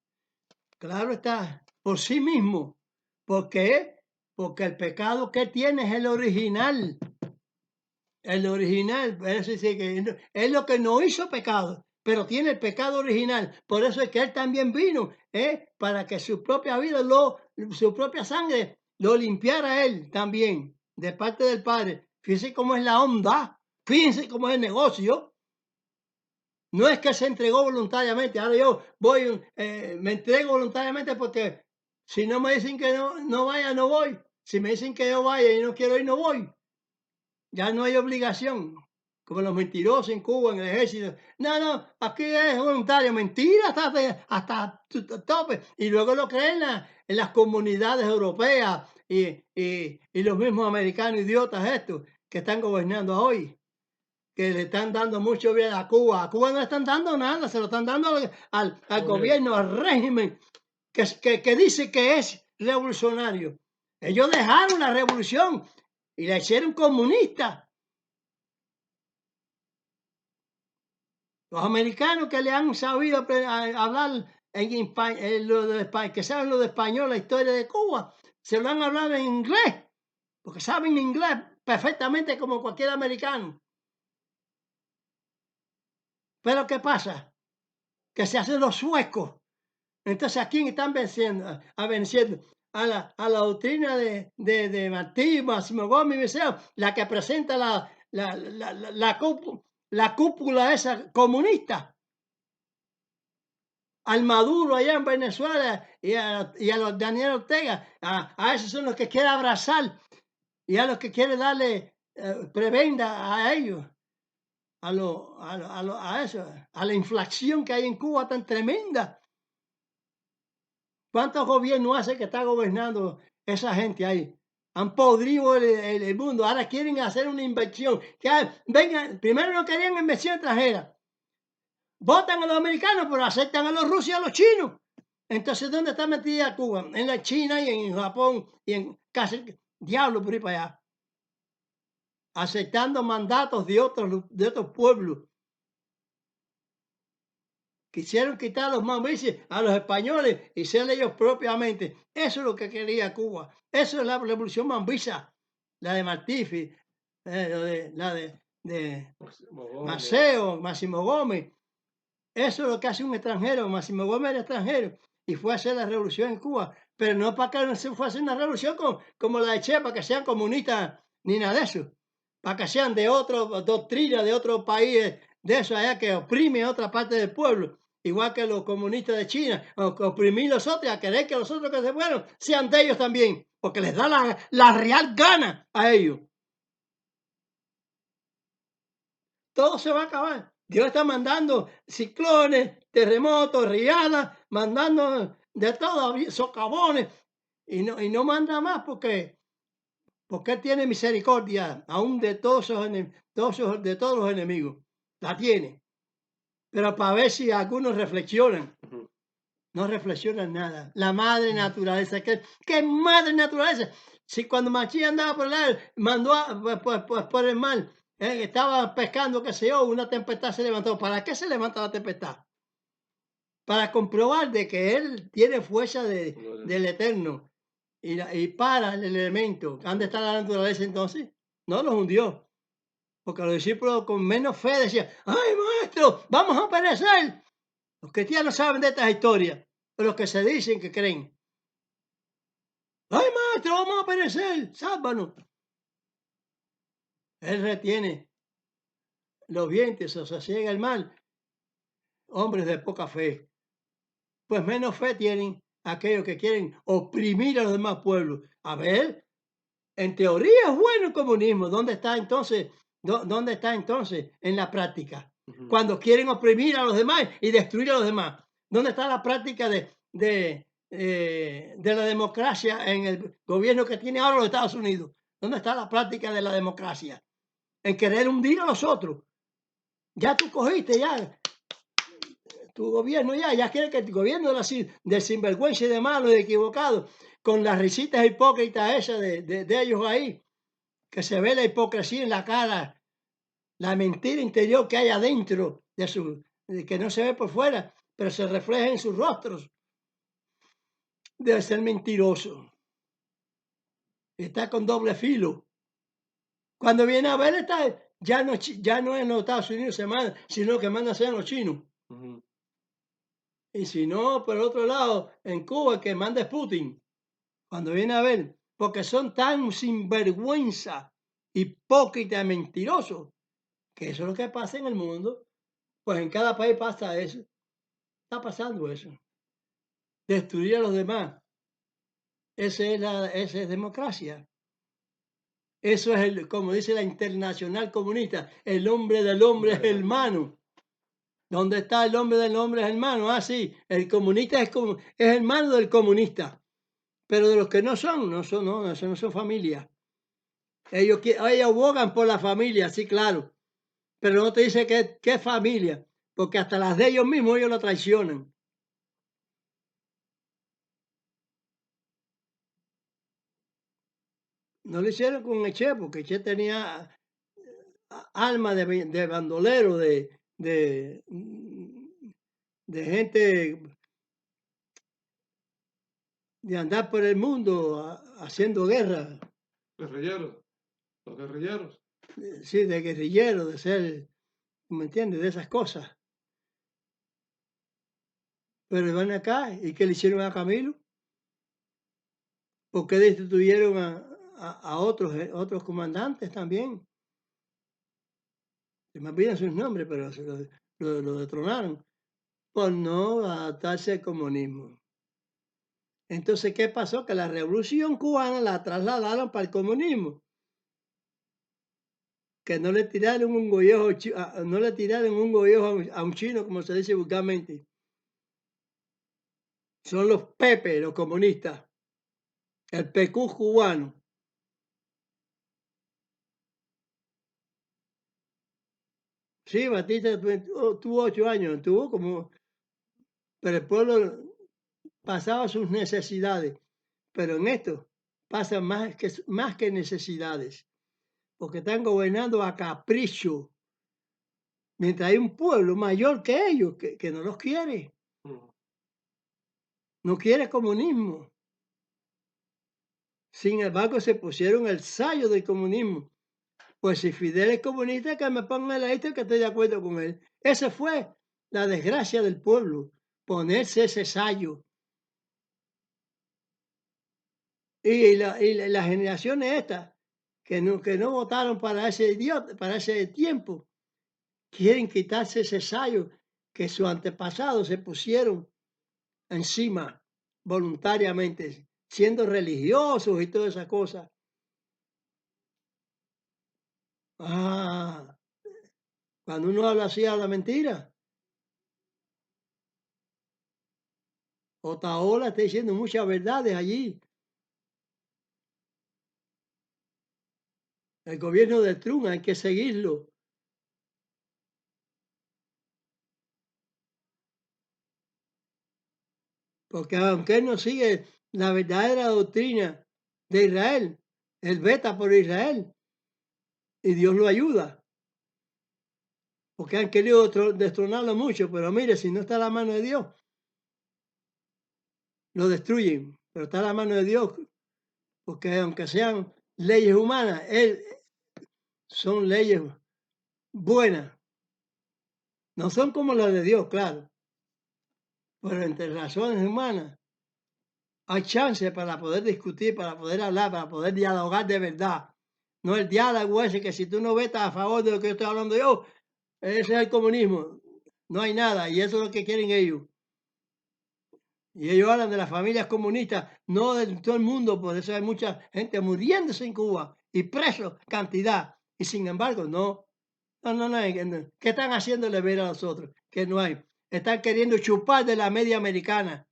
Claro está, por sí mismo. ¿Por qué? Porque el pecado que tiene es el original. El original, eso dice que es lo que no hizo pecado, pero tiene el pecado original. Por eso es que Él también vino, para que su propia vida, su propia sangre, lo limpiara Él también, de parte del Padre. Fíjense cómo es la onda, fíjense cómo es el negocio. No es que se entregó voluntariamente, ahora yo voy, me entrego voluntariamente porque si no me dicen que no vaya, no voy. Si me dicen que yo vaya y no quiero ir, no voy. Ya no hay obligación, como los mentirosos en Cuba, en el ejército. No, aquí es voluntario, mentira hasta tope. Y luego lo creen en las comunidades europeas y los mismos americanos idiotas estos que están gobernando hoy, que le están dando mucho bien a Cuba. A Cuba no le están dando nada, se lo están dando al gobierno, al régimen, que dice que es revolucionario. Ellos dejaron la revolución y la hicieron comunista. Los americanos que le han sabido hablar que saben lo de español, la historia de Cuba, se lo han hablado en inglés, porque saben inglés perfectamente como cualquier americano. Pero ¿qué pasa? Que se hacen los suecos. Entonces, ¿a quién están venciendo? A la doctrina de Martí, Máximo Gómez, la que presenta la cúpula esa comunista. Al Maduro allá en Venezuela y a los Daniel Ortega, a esos son los que quiere abrazar y a los que quiere darle prebenda a ellos, a eso, a la inflación que hay en Cuba tan tremenda. ¿Cuántos gobiernos hace que está gobernando esa gente ahí? Han podrido el mundo. Ahora quieren hacer una inversión. Vengan, primero no querían inversión extranjera. votan a los americanos, pero aceptan a los rusos y a los chinos. Entonces, ¿dónde está metida Cuba? En la China y en Japón y en casi diablo por ahí para allá. Aceptando mandatos de otros pueblos. Quisieron quitar a los mambises a los españoles y ser ellos propiamente. Eso es lo que quería Cuba. Eso es la revolución mambisa, la de Martí, la de Máximo Gómez. Eso es lo que hace un extranjero. Máximo Gómez era extranjero y fue a hacer la revolución en Cuba. Pero no para que no se fue a hacer una revolución como la de Che, para que sean comunistas ni nada de eso. Para que sean de otra doctrina, de otro país, de eso allá que oprime a otra parte del pueblo. Igual que los comunistas de China, que oprimir los otros, a querer que los otros que se fueron sean de ellos también, porque les da la real gana a ellos. Todo se va a acabar. Dios está mandando ciclones, terremotos, riadas, mandando de todo, socavones, y no manda más porque Él tiene misericordia aún de todos de todos los enemigos. La tiene. Pero para ver si algunos reflexionan. No reflexionan nada. La madre naturaleza. ¿Qué madre naturaleza? Si cuando Machí andaba por el mandó por el mar, estaba pescando, qué sé yo, una tempestad se levantó. ¿Para qué se levanta la tempestad? Para comprobar de que Él tiene fuerza del Eterno y para el elemento. ¿Dónde está la naturaleza entonces? No los hundió. Porque los discípulos con menos fe decían, ¡ay, maestro, vamos a perecer! Los cristianos saben de estas historias, pero los que se dicen que creen. ¡Ay, maestro, vamos a perecer! ¡Sálvanos! Él retiene los vientos, o sosiega el mal. Hombres de poca fe. Pues menos fe tienen aquellos que quieren oprimir a los demás pueblos. A ver, en teoría es bueno el comunismo. ¿Dónde está entonces? ¿Dónde está entonces en la práctica? Cuando quieren oprimir a los demás y destruir a los demás. ¿Dónde está la práctica de la democracia en el gobierno que tiene ahora los Estados Unidos? ¿Dónde está la práctica de la democracia? En querer hundir a los otros. Ya tú cogiste, ya tu gobierno ya quiere que el gobierno de sinvergüenza y de malo y de equivocado, con las risitas hipócritas esas de ellos ahí, que se ve la hipocresía en la cara, la mentira interior que hay adentro que no se ve por fuera, pero se refleja en sus rostros. Debe ser mentiroso. Está con doble filo. Cuando viene a ver, ya no es en los Estados Unidos se manda, sino que manda a ser en los chinos. Y si no, por el otro lado, en Cuba, que manda es Putin. Cuando viene a ver, porque son tan sinvergüenza, hipócritas, mentirosos, que eso es lo que pasa en el mundo. Pues en cada país pasa eso. Está pasando eso. Destruir a los demás. Esa es democracia. Eso es, como dice la Internacional Comunista, el hombre del hombre es hermano. ¿Dónde está el hombre del hombre es hermano? Ah, sí, el comunista es hermano del comunista. Pero de los que no, eso no son familia. Ellos abogan por la familia, sí, claro. Pero no te dice qué familia, porque hasta las de ellos mismos ellos lo traicionan. No lo hicieron con Eche, porque Eche tenía alma de bandolero, de gente de andar por el mundo haciendo guerra. Guerrilleros, los guerrilleros. Sí, de guerrillero, de ser, ¿me entiendes? De esas cosas. Pero van acá, ¿y qué le hicieron a Camilo? ¿Por qué destituyeron a otros comandantes también? Se me olvidan sus nombres, pero lo detronaron por no adaptarse al comunismo. Entonces, ¿qué pasó? Que la revolución cubana la trasladaron para el comunismo. Que no le tiraron un gollejo, no le tiraron un gollejo a un chino, como se dice vulgarmente. Son los Pepe, los comunistas. El PQ cubano. Sí, Batista tuvo 8 años, tuvo como, pero el pueblo pasaba sus necesidades. Pero en esto pasa más que necesidades, porque están gobernando a capricho, mientras hay un pueblo mayor que ellos que no los quiere, Mm. no quiere comunismo. Sin embargo, se pusieron el sayo del comunismo. Pues si Fidel es comunista, que me ponga la lista que estoy de acuerdo con él. Esa fue la desgracia del pueblo, ponerse ese sayo. Y las generaciones estas, que no votaron para ese idiota, para ese tiempo, quieren quitarse ese sayo que sus antepasados se pusieron encima voluntariamente, siendo religiosos y todas esas cosas. Ah, cuando uno habla así, habla mentira. Otaola está diciendo muchas verdades allí. El gobierno de Trump hay que seguirlo. Porque aunque él no sigue la verdadera doctrina de Israel, él veta por Israel y Dios lo ayuda. Porque han querido destronarlo mucho, pero mire, si no está la mano de Dios, lo destruyen. Pero está la mano de Dios, porque aunque sean leyes humanas, son leyes buenas. No son como las de Dios, claro, pero entre razones humanas hay chance para poder discutir, para poder hablar, para poder dialogar de verdad. No el diálogo ese que si tú no vetas a favor de lo que yo estoy hablando yo, ese es el comunismo. No hay nada y eso es lo que quieren ellos. Y ellos hablan de las familias comunistas, no de todo el mundo, por eso hay mucha gente muriéndose en Cuba y presos, cantidad. Y sin embargo, no. No. ¿Qué están haciéndole ver a nosotros? Que no hay. Están queriendo chupar de la media americana,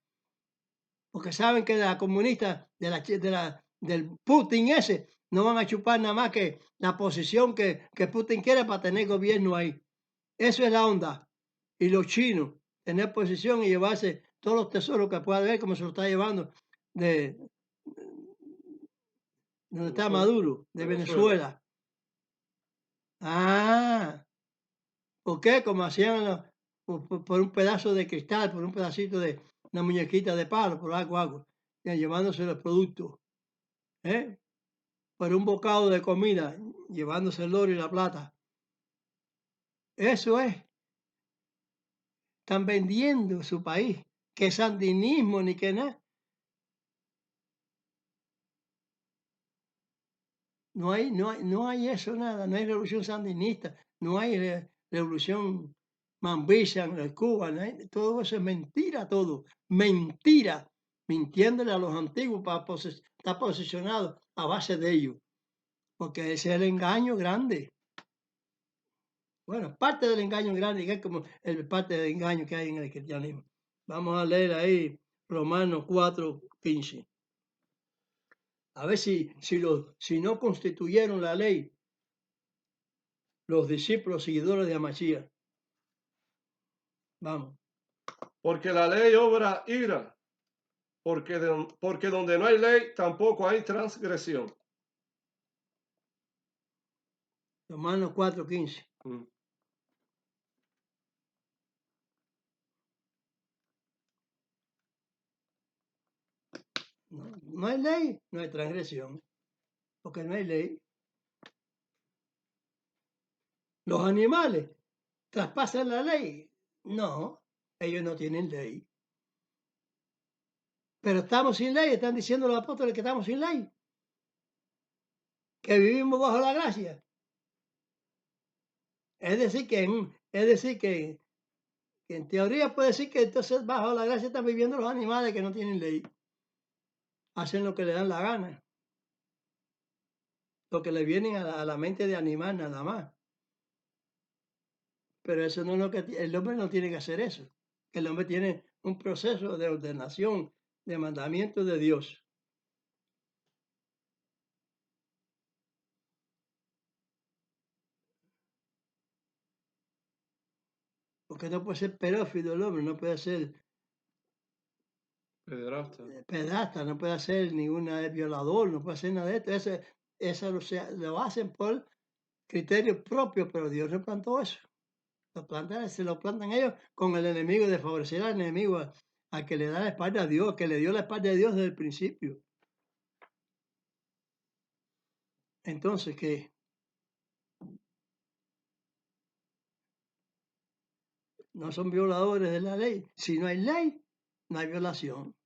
porque saben que de la comunista, del Putin ese, no van a chupar nada más que la posición que Putin quiere para tener gobierno ahí. Eso es la onda. Y los chinos, tener posición y llevarse todos los tesoros que pueda haber, como se lo está llevando de donde está Venezuela. Maduro, de Venezuela. Venezuela. Ah, ¿por qué? Como hacían por un pedazo de cristal, por un pedacito de una muñequita de palo, por algo, llevándose los productos. ¿Eh? Por un bocado de comida, llevándose el oro y la plata. Eso es, están vendiendo su país, que sandinismo ni que nada. No hay eso nada, no hay revolución sandinista, no hay revolución mambisa en Cuba, todo eso es mentira, todo, mentira, mintiéndole a los antiguos para estar posicionados a base de ellos, porque ese es el engaño grande. Bueno, parte del engaño grande, que es como el parte del engaño que hay en el cristianismo. Vamos a leer ahí Romanos 4:15. A ver si no constituyeron la ley los discípulos seguidores de Amachía. Vamos. Porque la ley obra ira, porque donde no hay ley tampoco hay transgresión. Romanos 4:15. Mm. No hay ley, no hay transgresión, porque no hay ley. Los animales traspasan la ley. No, ellos no tienen ley. Pero estamos sin ley, están diciendo los apóstoles que estamos sin ley, que vivimos bajo la gracia. Es decir, que en teoría puede decir que entonces bajo la gracia están viviendo los animales que no tienen ley. Hacen lo que le dan la gana, lo que le vienen a la mente de animal nada más. Pero eso no es lo que el hombre no tiene que hacer eso. El hombre tiene un proceso de ordenación, de mandamiento de Dios. Porque no puede ser pedófilo el hombre, no puede ser Pederasta. pedasta, no puede ser ninguna violador, no puede ser nada de esto. Eso lo hacen por criterio propio, pero Dios no plantó eso. Se lo plantan ellos con el enemigo, de favorecer al enemigo, al que le da la espalda a Dios, que le dio la espalda a Dios desde el principio. Entonces, ¿qué? No son violadores de la ley. Si no hay ley, no hay violación.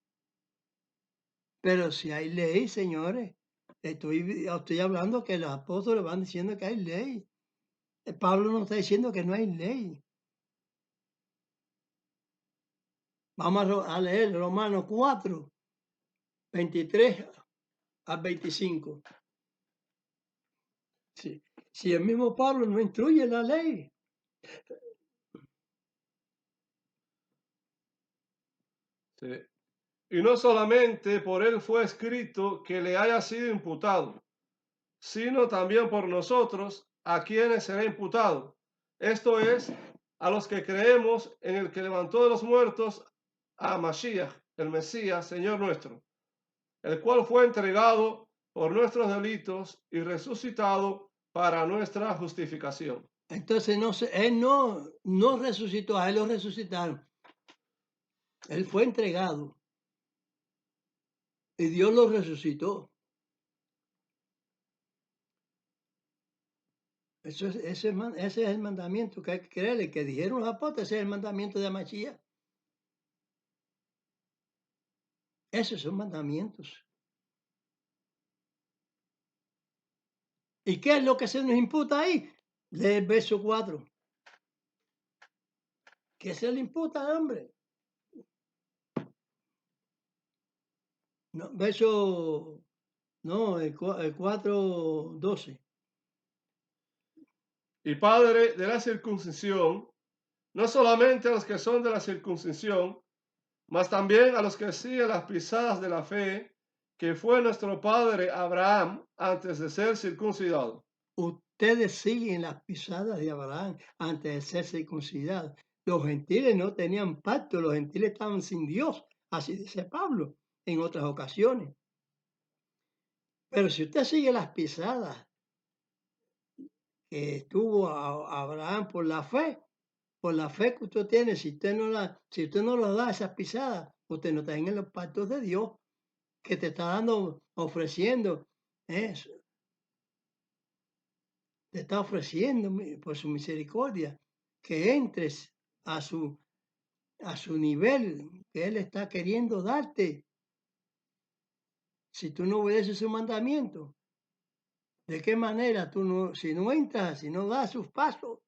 Pero si hay ley, señores, estoy hablando que los apóstoles van diciendo que hay ley. Pablo no está diciendo que no hay ley. Vamos a leer Romanos 4, 23 al 25. Si el mismo Pablo no instruye la ley. Sí. Y no solamente por él fue escrito que le haya sido imputado, sino también por nosotros, a quienes será imputado. Esto es, a los que creemos en el que levantó de los muertos a Mashiach, el Mesías, Señor nuestro, el cual fue entregado por nuestros delitos y resucitado para nuestra justificación. Entonces él no resucitó, a él lo resucitaron. Él fue entregado y Dios lo resucitó. Ese es el mandamiento que hay que creerle, que dijeron los apóstoles, ese es el mandamiento de Mashiach. Esos son mandamientos. ¿Y qué es lo que se nos imputa ahí? Lee el verso 4. ¿Qué se le imputa al hombre? No, verso, no, el 4:12. Y padre de la circuncisión, no solamente a los que son de la circuncisión, mas también a los que siguen las pisadas de la fe, que fue nuestro padre Abraham antes de ser circuncidado. Ustedes siguen las pisadas de Abraham antes de ser circuncidados. Los gentiles no tenían pacto, los gentiles estaban sin Dios, así dice Pablo en otras ocasiones. Pero si usted sigue las pisadas que tuvo Abraham por la fe que usted tiene, si usted no lo da esas pisadas, usted no está en los pactos de Dios que te está dando, ofreciendo, eso, te está ofreciendo por su misericordia que entres a su nivel que Él está queriendo darte. Si tú no obedeces su mandamiento, ¿de qué manera tú no, si no entras, si no das sus pasos,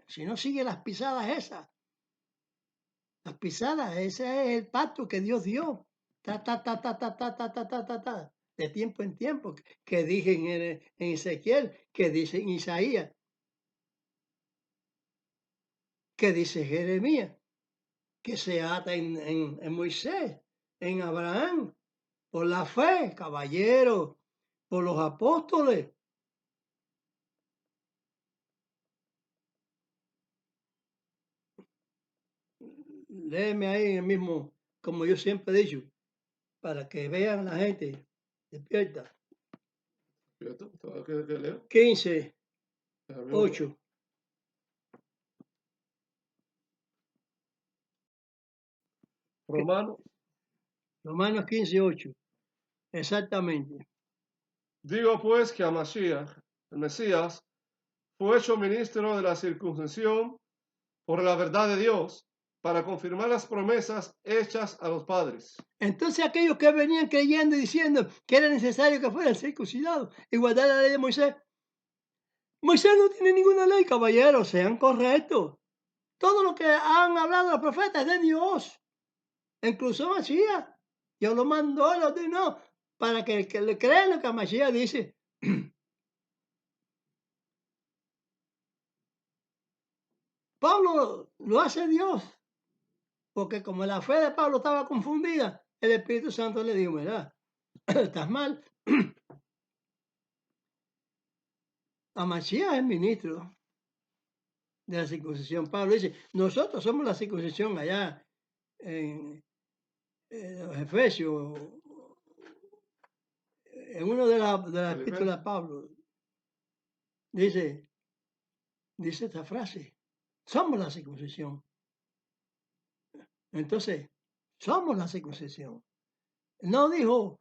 si no sigues las pisadas esas? Las pisadas, ese es el pacto que Dios dio. De tiempo en tiempo, que dije en Ezequiel, que dice en Isaías, que dice Jeremías, que se ata en Moisés, en Abraham, por la fe, caballero, por los apóstoles. Léeme ahí el mismo, como yo siempre he dicho, para que vean la gente despierta. ¿Cierto? ¿Qué leo? 15, El mismo- 8. Romano. Romanos 15, 8. Exactamente. Digo pues que a Mashiach, el Mesías, fue hecho ministro de la circuncisión por la verdad de Dios, para confirmar las promesas hechas a los padres. Entonces aquellos que venían creyendo y diciendo que era necesario que fueran circuncidados y guardar la ley de Moisés. Moisés no tiene ninguna ley, caballeros, sean correctos. Todo lo que han hablado los profetas es de Dios. Incluso Mashiach. Dios lo mandó, lo ordenó, para que el que le crea lo que Mashiach dice. Pablo lo hace Dios, porque como la fe de Pablo estaba confundida, el Espíritu Santo le dijo, mira, estás mal. A Mashiach es ministro. de la circuncisión. Pablo dice, nosotros somos la circuncisión allá en los Efesios, en uno de las epístolas de Pablo, dice esta frase, somos la circuncisión. Entonces, somos la circuncisión. No dijo,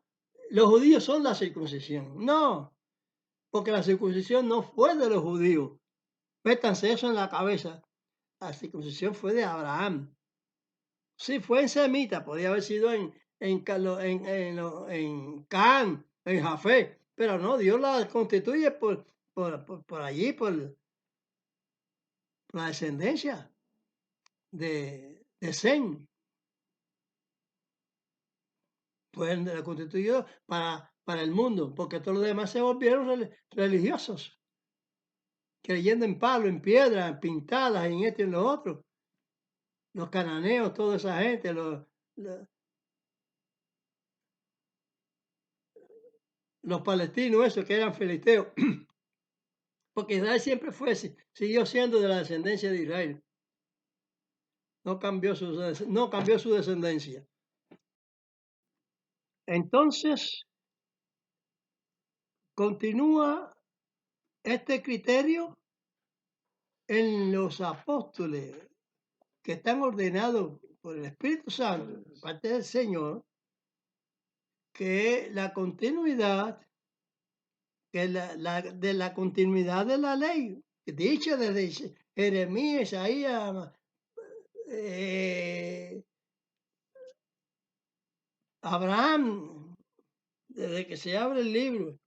los judíos son la circuncisión. No, porque la circuncisión no fue de los judíos. Métanse eso en la cabeza. La circuncisión fue de Abraham. Sí, fue en semita, podía haber sido en Cán, en Jafé, pero no, Dios la constituye por allí, por la descendencia de Sem. Pues la constituyó para el mundo, porque todos los demás se volvieron religiosos, creyendo en palo, en piedra, en pintadas, en esto y en lo otro. Los cananeos, toda esa gente, los palestinos, esos que eran filisteos, porque Israel siempre siguió siendo de la descendencia de Israel. No cambió su descendencia. Entonces, continúa este criterio en los apóstoles que están ordenados por el Espíritu Santo, parte del Señor, que la continuidad, que de la continuidad de la ley, dicha desde Jeremías, Isaías, Abraham, desde que se abre el libro,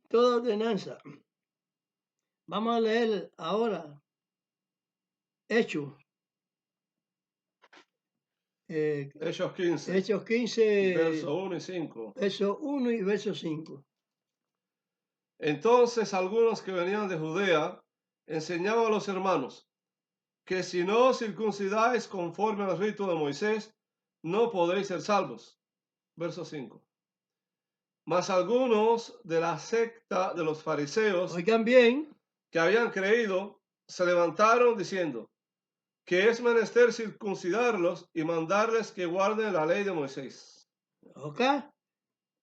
toda ordenanza. Vamos a leer ahora Hechos. Hechos 15, Hechos 15, verso 1 y 5. verso 1 y verso 5. Entonces algunos que venían de Judea enseñaban a los hermanos que si no os circuncidáis conforme al rito de Moisés, no podéis ser salvos. Verso 5. Mas algunos de la secta de los fariseos, Oigan bien, que habían creído, se levantaron diciendo que es menester circuncidarlos y mandarles que guarden la ley de Moisés. ¿ok?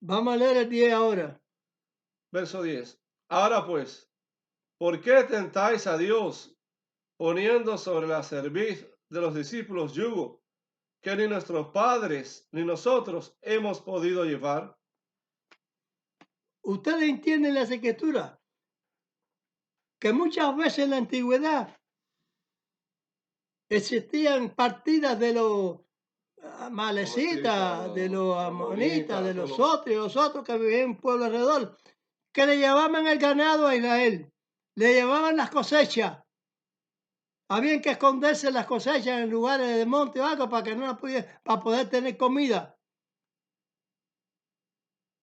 Vamos a leer el 10 ahora. Verso 10. Ahora pues, ¿por qué tentáis a Dios poniendo sobre la cerviz de los discípulos yugo que ni nuestros padres ni nosotros hemos podido llevar? Ustedes entienden las escrituras, que muchas veces en la antigüedad existían partidas de los amalecitas, de los amonitas, de los otros que vivían en pueblo alrededor, que le llevaban el ganado a Israel, le llevaban las cosechas. Habían que esconderse las cosechas en lugares de monte o algo para que no las pudiera, para poder tener comida.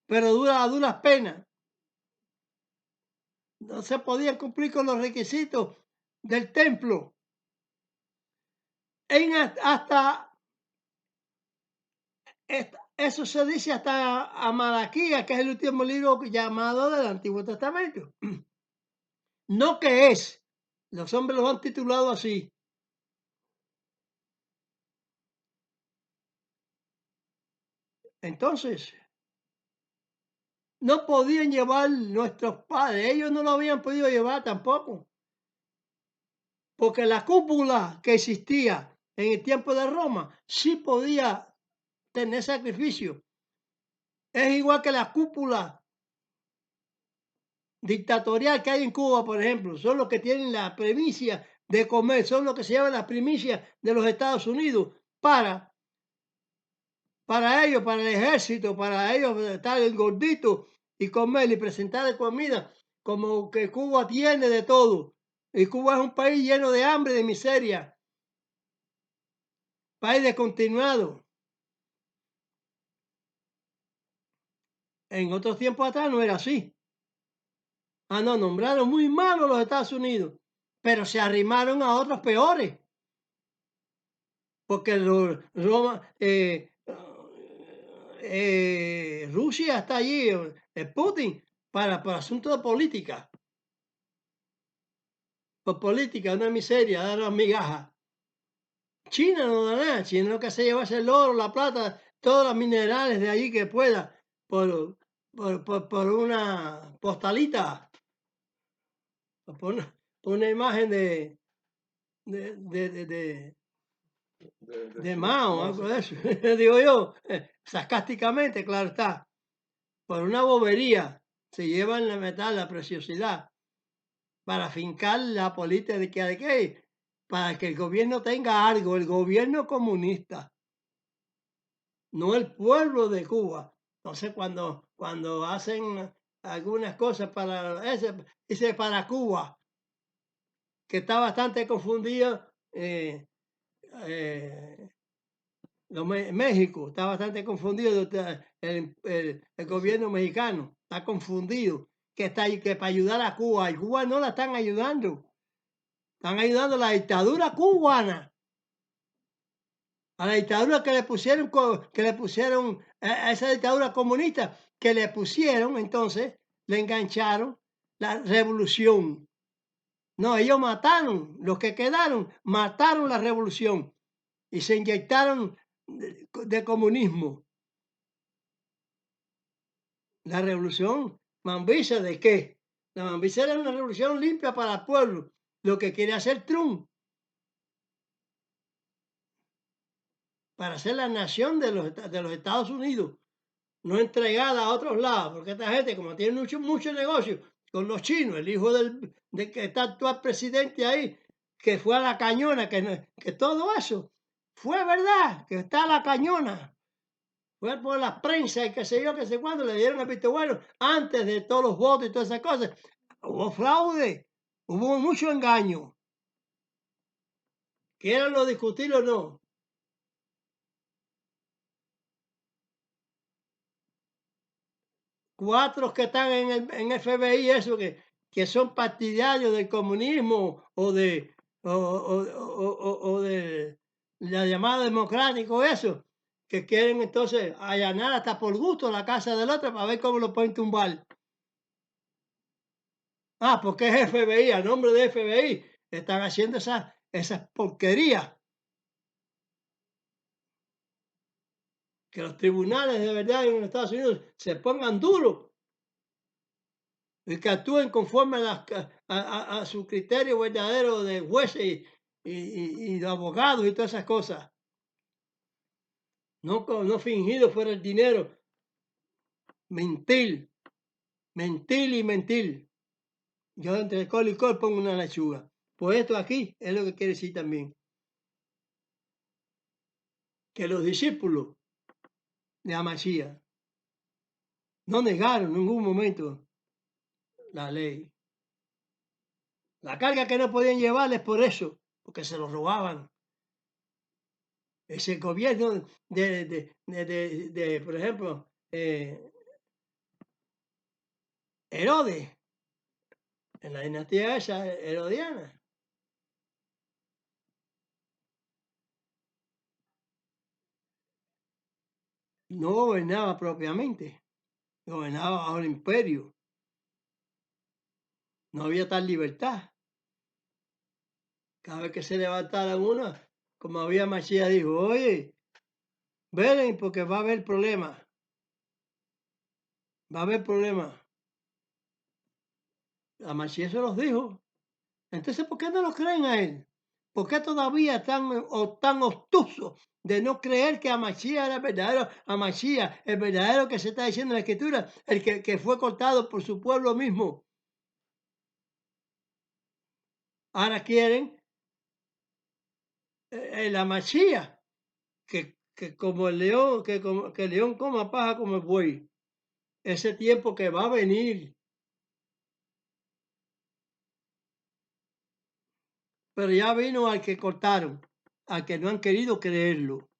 Pero a duras penas. No se podían cumplir con los requisitos del templo. Eso se dice hasta a Malaquías, que es el último libro llamado del Antiguo Testamento. No que es. Los hombres lo han titulado así. Entonces, no podían llevar nuestros padres. Ellos no lo habían podido llevar tampoco. Porque la cúpula que existía en el tiempo de Roma sí podía tener sacrificio. Es igual que la cúpula dictatorial que hay en Cuba, por ejemplo. Son los que tienen la primicia de comer, son los que se llevan las primicias de los Estados Unidos para ellos, para el ejército, para ellos estar el gordito y comer y presentar comida como que Cuba tiene de todo. Y Cuba es un país lleno de hambre, de miseria. País descontinuado. En otros tiempos atrás no era así. No, nombraron muy malos los Estados Unidos, pero se arrimaron a otros peores. Porque Rusia está allí, Putin, para asuntos de política. por política, una miseria, dar las migajas. China no da nada, China lo que se lleva es el oro, la plata, todos los minerales de allí que pueda, por, por una postalita, por una imagen de, de, de, de, de Mao, algo de eso, digo yo, sarcásticamente, claro está, por una bobería, se llevan la metal, la preciosidad, para fincar la política de qué, para que el gobierno tenga algo, el gobierno comunista, no el pueblo de Cuba. Entonces, cuando hacen algunas cosas para ese, dice para Cuba, que está bastante confundido, eh, México está bastante confundido, el gobierno mexicano está confundido, que está ahí, que para ayudar a Cuba, y Cuba no la están ayudando a la dictadura cubana, a la dictadura que le pusieron a esa dictadura comunista, que le pusieron, entonces, le engancharon la revolución. No, ellos mataron, los que quedaron, mataron la revolución y se inyectaron de comunismo. La revolución mambisa de qué? La mambisa era una revolución limpia para el pueblo, lo que quiere hacer Trump, para ser la nación de los Estados Unidos, no entregada a otros lados, porque esta gente, como tiene mucho negocio con los chinos, el hijo de que está actual presidente ahí, que fue a la cañona, que todo eso fue verdad, que está a la cañona, fue por la prensa y qué sé yo, qué sé cuándo, le dieron el visto bueno antes de todos los votos y todas esas cosas. Hubo fraude, hubo mucho engaño. Quieranlo discutir o no. Cuatro que están en FBI, eso que son partidarios del comunismo o de la llamada democrático, eso, que quieren entonces allanar hasta por gusto la casa del otro para ver cómo lo pueden tumbar. Ah, porque es FBI, a nombre de FBI, están haciendo esas porquerías. Que los tribunales de verdad en los Estados Unidos se pongan duros y que actúen conforme a su criterio verdadero de jueces y de abogados y todas esas cosas. No fingido fuera el dinero. Mentir, mentir y mentir. Yo entre col y col pongo una lechuga. Pues esto aquí es lo que quiere decir también. Que los discípulos de Amasías no negaron en ningún momento la ley. La carga que no podían llevarles por eso, porque se lo robaban. Ese gobierno por ejemplo, Herodes, en la dinastía esa herodiana, no gobernaba propiamente, gobernaba bajo el imperio. No había tal libertad. Cada vez que se levantara uno, como había Mashiach, dijo, oye, velen porque va a haber problemas. Va a haber problemas. A Mashiach se los dijo. Entonces, ¿por qué no lo creen a él? ¿Por qué todavía tan obtusos de no creer que Amashiach era el verdadero Amashiach, el verdadero que se está diciendo en la Escritura, el que fue cortado por su pueblo mismo? Ahora quieren el Amashiach, que como el león, que el león coma paja como el buey. Ese tiempo que va a venir. Pero ya vino al que cortaron, al que no han querido creerlo.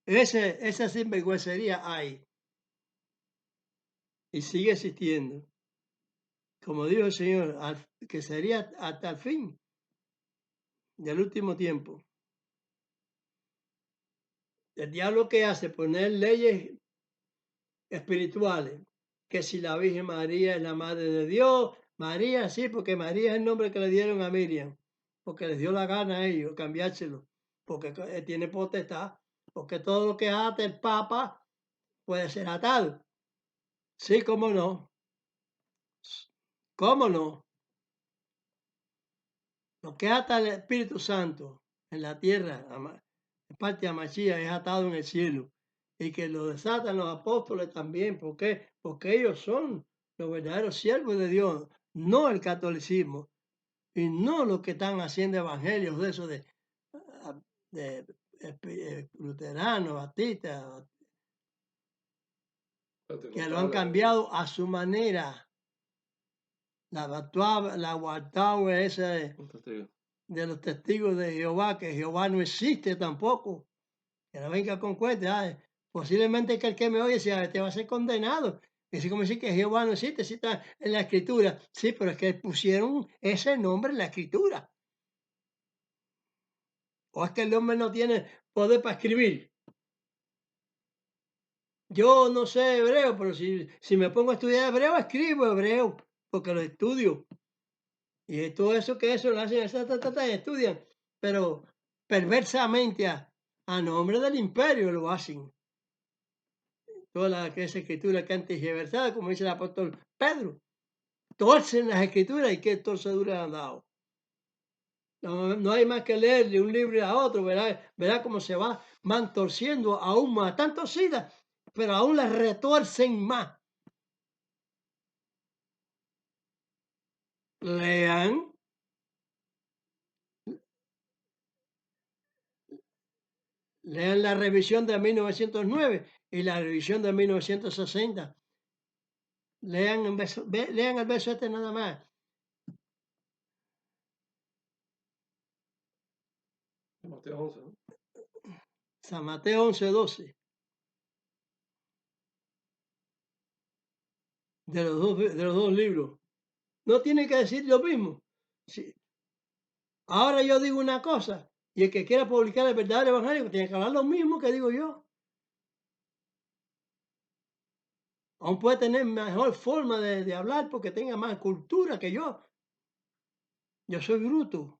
Esa sinvergüencería hay y sigue existiendo. Como dijo el Señor, que sería hasta el fin del último tiempo. El diablo que hace poner leyes espirituales, que si la Virgen María es la Madre de Dios, María sí, porque María es el nombre que le dieron a Miriam, porque les dio la gana a ellos cambiárselo, porque tiene potestad, porque todo lo que ate el Papa puede ser atado. Sí, cómo no, cómo no. Lo que ata el Espíritu Santo en la tierra, en parte de Mashiach, es atado en el cielo. Y que lo desatan los apóstoles también. ¿Por qué? Porque ellos son los verdaderos siervos de Dios, no el catolicismo. Y no los que están haciendo evangelios de eso de luteranos, batistas, que lo han cambiado a su manera. La Watauga esa de los testigos de Jehová, que Jehová no existe tampoco. Que no venga con cuenta. Posiblemente que el que me oye sea, te va a ser condenado. Es como decir que Jehová no existe, sí está en la escritura. Sí, pero es que pusieron ese nombre en la escritura. O es que el hombre no tiene poder para escribir. Yo no sé hebreo, pero si me pongo a estudiar hebreo, escribo hebreo, porque lo estudio. Y todo eso que eso lo hacen, estudian, pero perversamente a nombre del imperio lo hacen. Toda la que es escritura que antes es como dice el apóstol Pedro, torcen las escrituras y qué torceduras han dado. No hay más que leer de un libro a otro, verá cómo van torciendo aún más, tan torcidas, pero aún las retuercen más. Lean, lean la revisión de 1909 y la revisión de 1960. Lean el verso este nada más. Mateo 11, ¿no? San Mateo 11:12. De los dos libros. No tiene que decir lo mismo. Sí. Ahora yo digo una cosa y el que quiera publicar el verdadero evangelio tiene que hablar lo mismo que digo yo. Aún puede tener mejor forma de hablar porque tenga más cultura que yo. Yo soy bruto.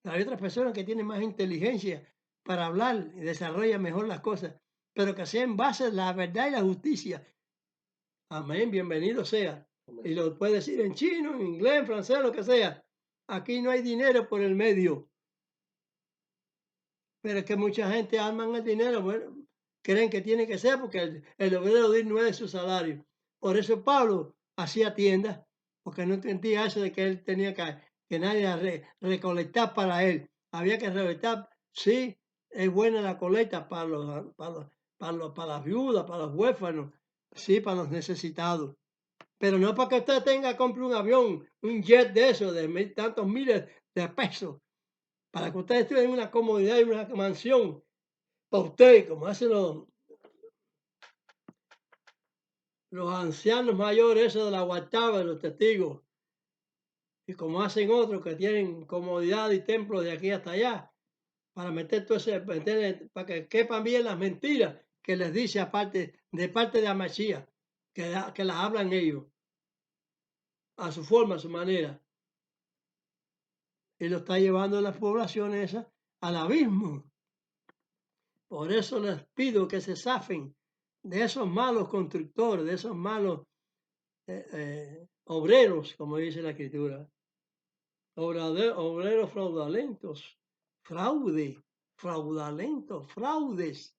Hay otras personas que tienen más inteligencia para hablar y desarrollan mejor las cosas, pero que sea en base a la verdad y la justicia. Amén, bienvenido sea. Y lo puede decir en chino, en inglés, en francés, lo que sea. Aquí no hay dinero por el medio. Pero es que mucha gente arman el dinero, bueno, creen que tiene que ser porque el obrero digno es de su salario. Por eso Pablo hacía tiendas, porque no entendía eso de que él tenía que nadie recolectar para él. Había que recolectar, sí, es buena la colecta para las viudas, para los huérfanos, sí, para los necesitados. Pero no para que usted compre un avión, un jet de eso, de tantos miles de pesos, para que usted esté en una comodidad y una mansión para usted, como hacen los ancianos mayores, eso de la guataba, los testigos, y como hacen otros que tienen comodidad y templos de aquí hasta allá, para meter todo ese, para que quepan bien las mentiras que les dice de parte de Amachía, que las hablan ellos, a su forma, a su manera. Y lo está llevando a las poblaciones esas al abismo. Por eso les pido que se zafen de esos malos constructores, de esos malos obreros, como dice la escritura. Obreros fraudulentos, fraudulentos, fraudes.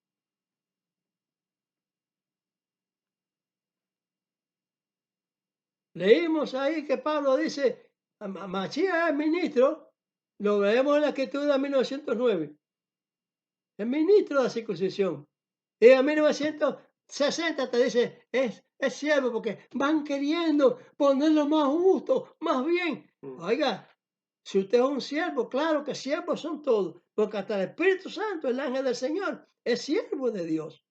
Leímos ahí que Pablo dice, Machías es ministro, lo vemos en la escritura de 1909, es ministro de la circuncisión. Y en 1960 te dice, es siervo, porque van queriendo ponerlo más justo, más bien. Oiga, si usted es un siervo, claro que siervos son todos, porque hasta el Espíritu Santo, el ángel del Señor, es siervo de Dios.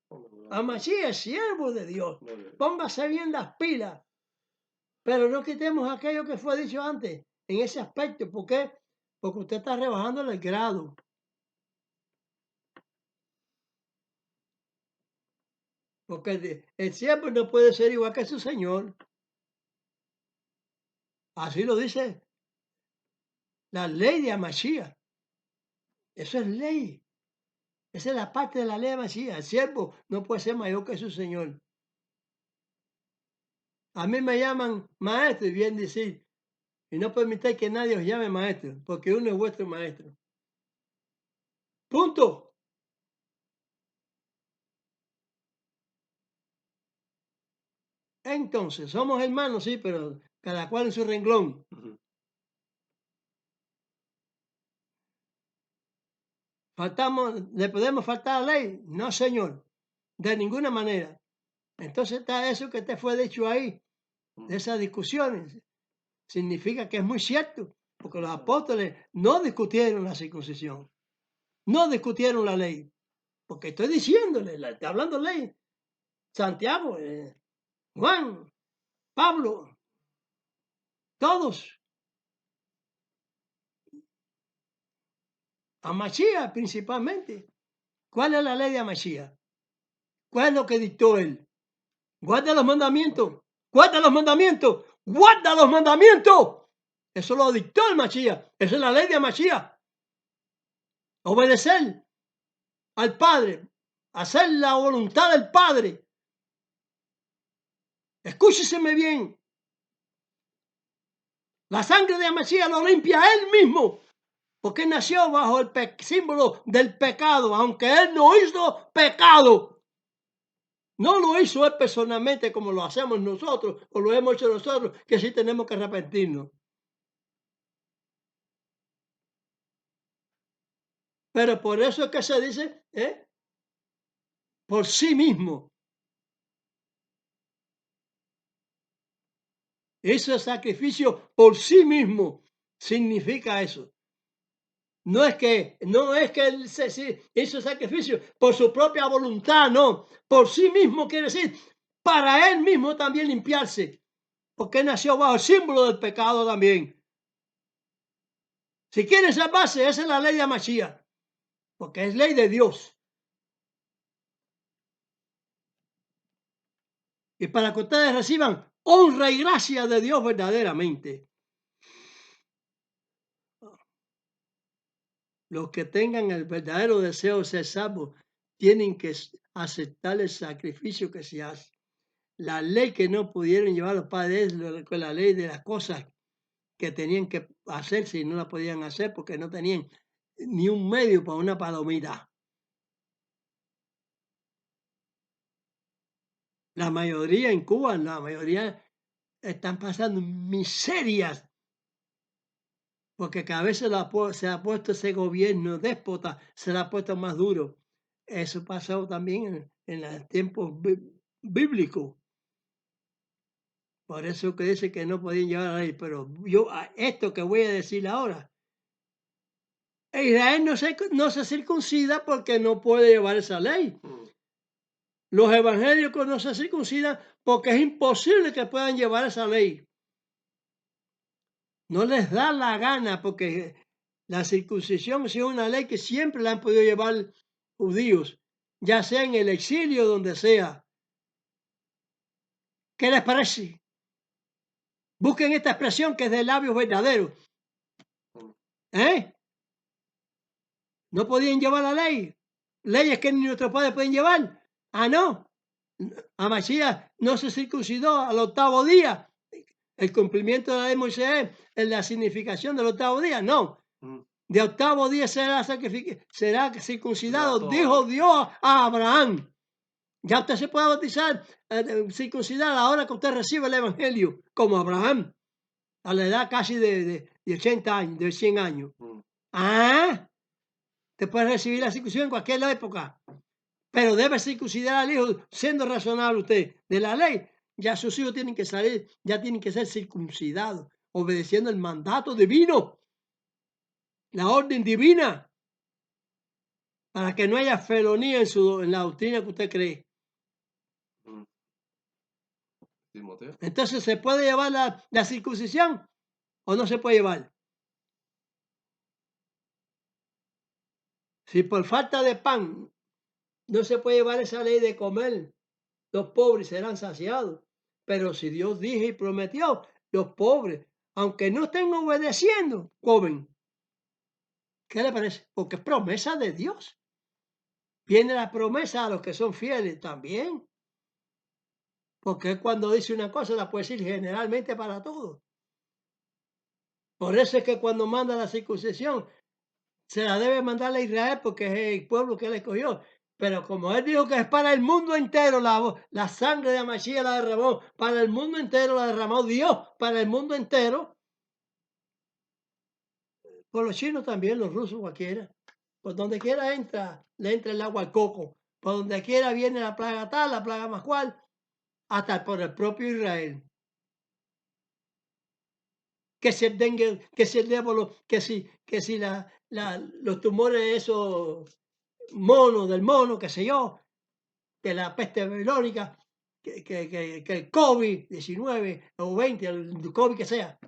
Amasí es siervo de Dios. Póngase bien las pilas, pero no quitemos aquello que fue dicho antes, en ese aspecto. ¿Por qué? Porque usted está rebajando el grado. Porque el siervo no puede ser igual que su Señor. Así lo dice la ley de Amashiach. Eso es ley. Esa es la parte de la ley de Amashiach. El siervo no puede ser mayor que su señor. A mí me llaman maestro y bien decir, y no permitáis que nadie os llame maestro, porque uno es vuestro maestro. Punto. Entonces, somos hermanos, sí, pero cada cual en su renglón. Ujú. ¿Le podemos faltar a la ley? No, señor, de ninguna manera. Entonces está eso que te fue dicho ahí, de esas discusiones. Significa que es muy cierto, porque los apóstoles no discutieron la circuncisión, no discutieron la ley, porque estoy diciéndole, está hablando ley. Santiago, Juan, Pablo, todos. A Mashiach principalmente. ¿Cuál es la ley de Mashiach? ¿Cuál es lo que dictó él? Guarda los mandamientos, guarda los mandamientos, guarda los mandamientos. Eso lo dictó el Mashiach. Esa es la ley de Mashiach. Obedecer al Padre, hacer la voluntad del Padre. Escúcheseme bien. La sangre de Mashiach lo limpia él mismo, porque nació bajo el símbolo del pecado, aunque él no hizo pecado. No lo hizo él personalmente como lo hacemos nosotros o lo hemos hecho nosotros, que sí tenemos que arrepentirnos. Pero por eso es que se dice, por sí mismo. Ese sacrificio por sí mismo significa eso. No es que él hizo sacrificio por su propia voluntad, no. Por sí mismo quiere decir, para él mismo también limpiarse. Porque nació bajo el símbolo del pecado también. Si quiere salvarse, esa es la ley de Mashiach. Porque es ley de Dios. Y para que ustedes reciban honra y gracia de Dios verdaderamente. Los que tengan el verdadero deseo de ser salvos tienen que aceptar el sacrificio que se hace. La ley que no pudieron llevar los padres es la ley de las cosas que tenían que hacerse y no la podían hacer porque no tenían ni un medio para una palomita. La mayoría en Cuba, la mayoría están pasando miserias porque cada vez se ha puesto ese gobierno déspota, se le ha puesto más duro. Eso pasó también en los tiempos bíblicos. Por eso que dice que no podían llevar la ley. Pero yo, esto que voy a decir ahora, Israel no se circuncida porque no puede llevar esa ley. Los evangélicos no se circuncidan porque es imposible que puedan llevar esa ley. No les da la gana porque la circuncisión es una ley que siempre la han podido llevar judíos, ya sea en el exilio, donde sea. ¿Qué les parece? Busquen esta expresión que es de labios verdaderos. No podían llevar la ley. Leyes que ni nuestros padres pueden llevar. Ah, no. A Mashiach no se circuncidó al octavo día. El cumplimiento de la ley de Moisés es la significación del octavo día. No. De octavo día será circuncidado, dijo Dios a Abraham. Ya usted se puede bautizar, circuncidar a la hora que usted recibe el evangelio, como Abraham, a la edad casi de 80 años, de 100 años. Ah, te puede recibir la circuncisión en cualquier época, pero debe circuncidar al hijo siendo razonable usted de la ley. Ya sus hijos tienen que salir, ya tienen que ser circuncidados, obedeciendo el mandato divino, la orden divina, para que no haya felonía en la doctrina que usted cree. Entonces, ¿se puede llevar la circuncisión o no se puede llevar? Si por falta de pan no se puede llevar esa ley de comer, los pobres serán saciados. Pero si Dios dijo y prometió, los pobres, aunque no estén obedeciendo, comen. ¿Qué le parece? Porque es promesa de Dios. Viene la promesa a los que son fieles también. Porque él cuando dice una cosa la puede decir generalmente para todos. Por eso es que cuando manda la circuncisión, se la debe mandar a Israel porque es el pueblo que él escogió. Pero como él dijo que es para el mundo entero, la sangre de Mashiach la derramó, para el mundo entero la derramó Dios, para el mundo entero. Por los chinos también, los rusos, cualquiera. Por donde quiera le entra el agua al coco. Por donde quiera viene la plaga tal, la plaga más cual, hasta por el propio Israel. Que si el dengue, que si el diablo, que si los tumores esos monos del mono, qué sé yo, que la peste babilónica, que el COVID-19 o 20, el COVID que sea,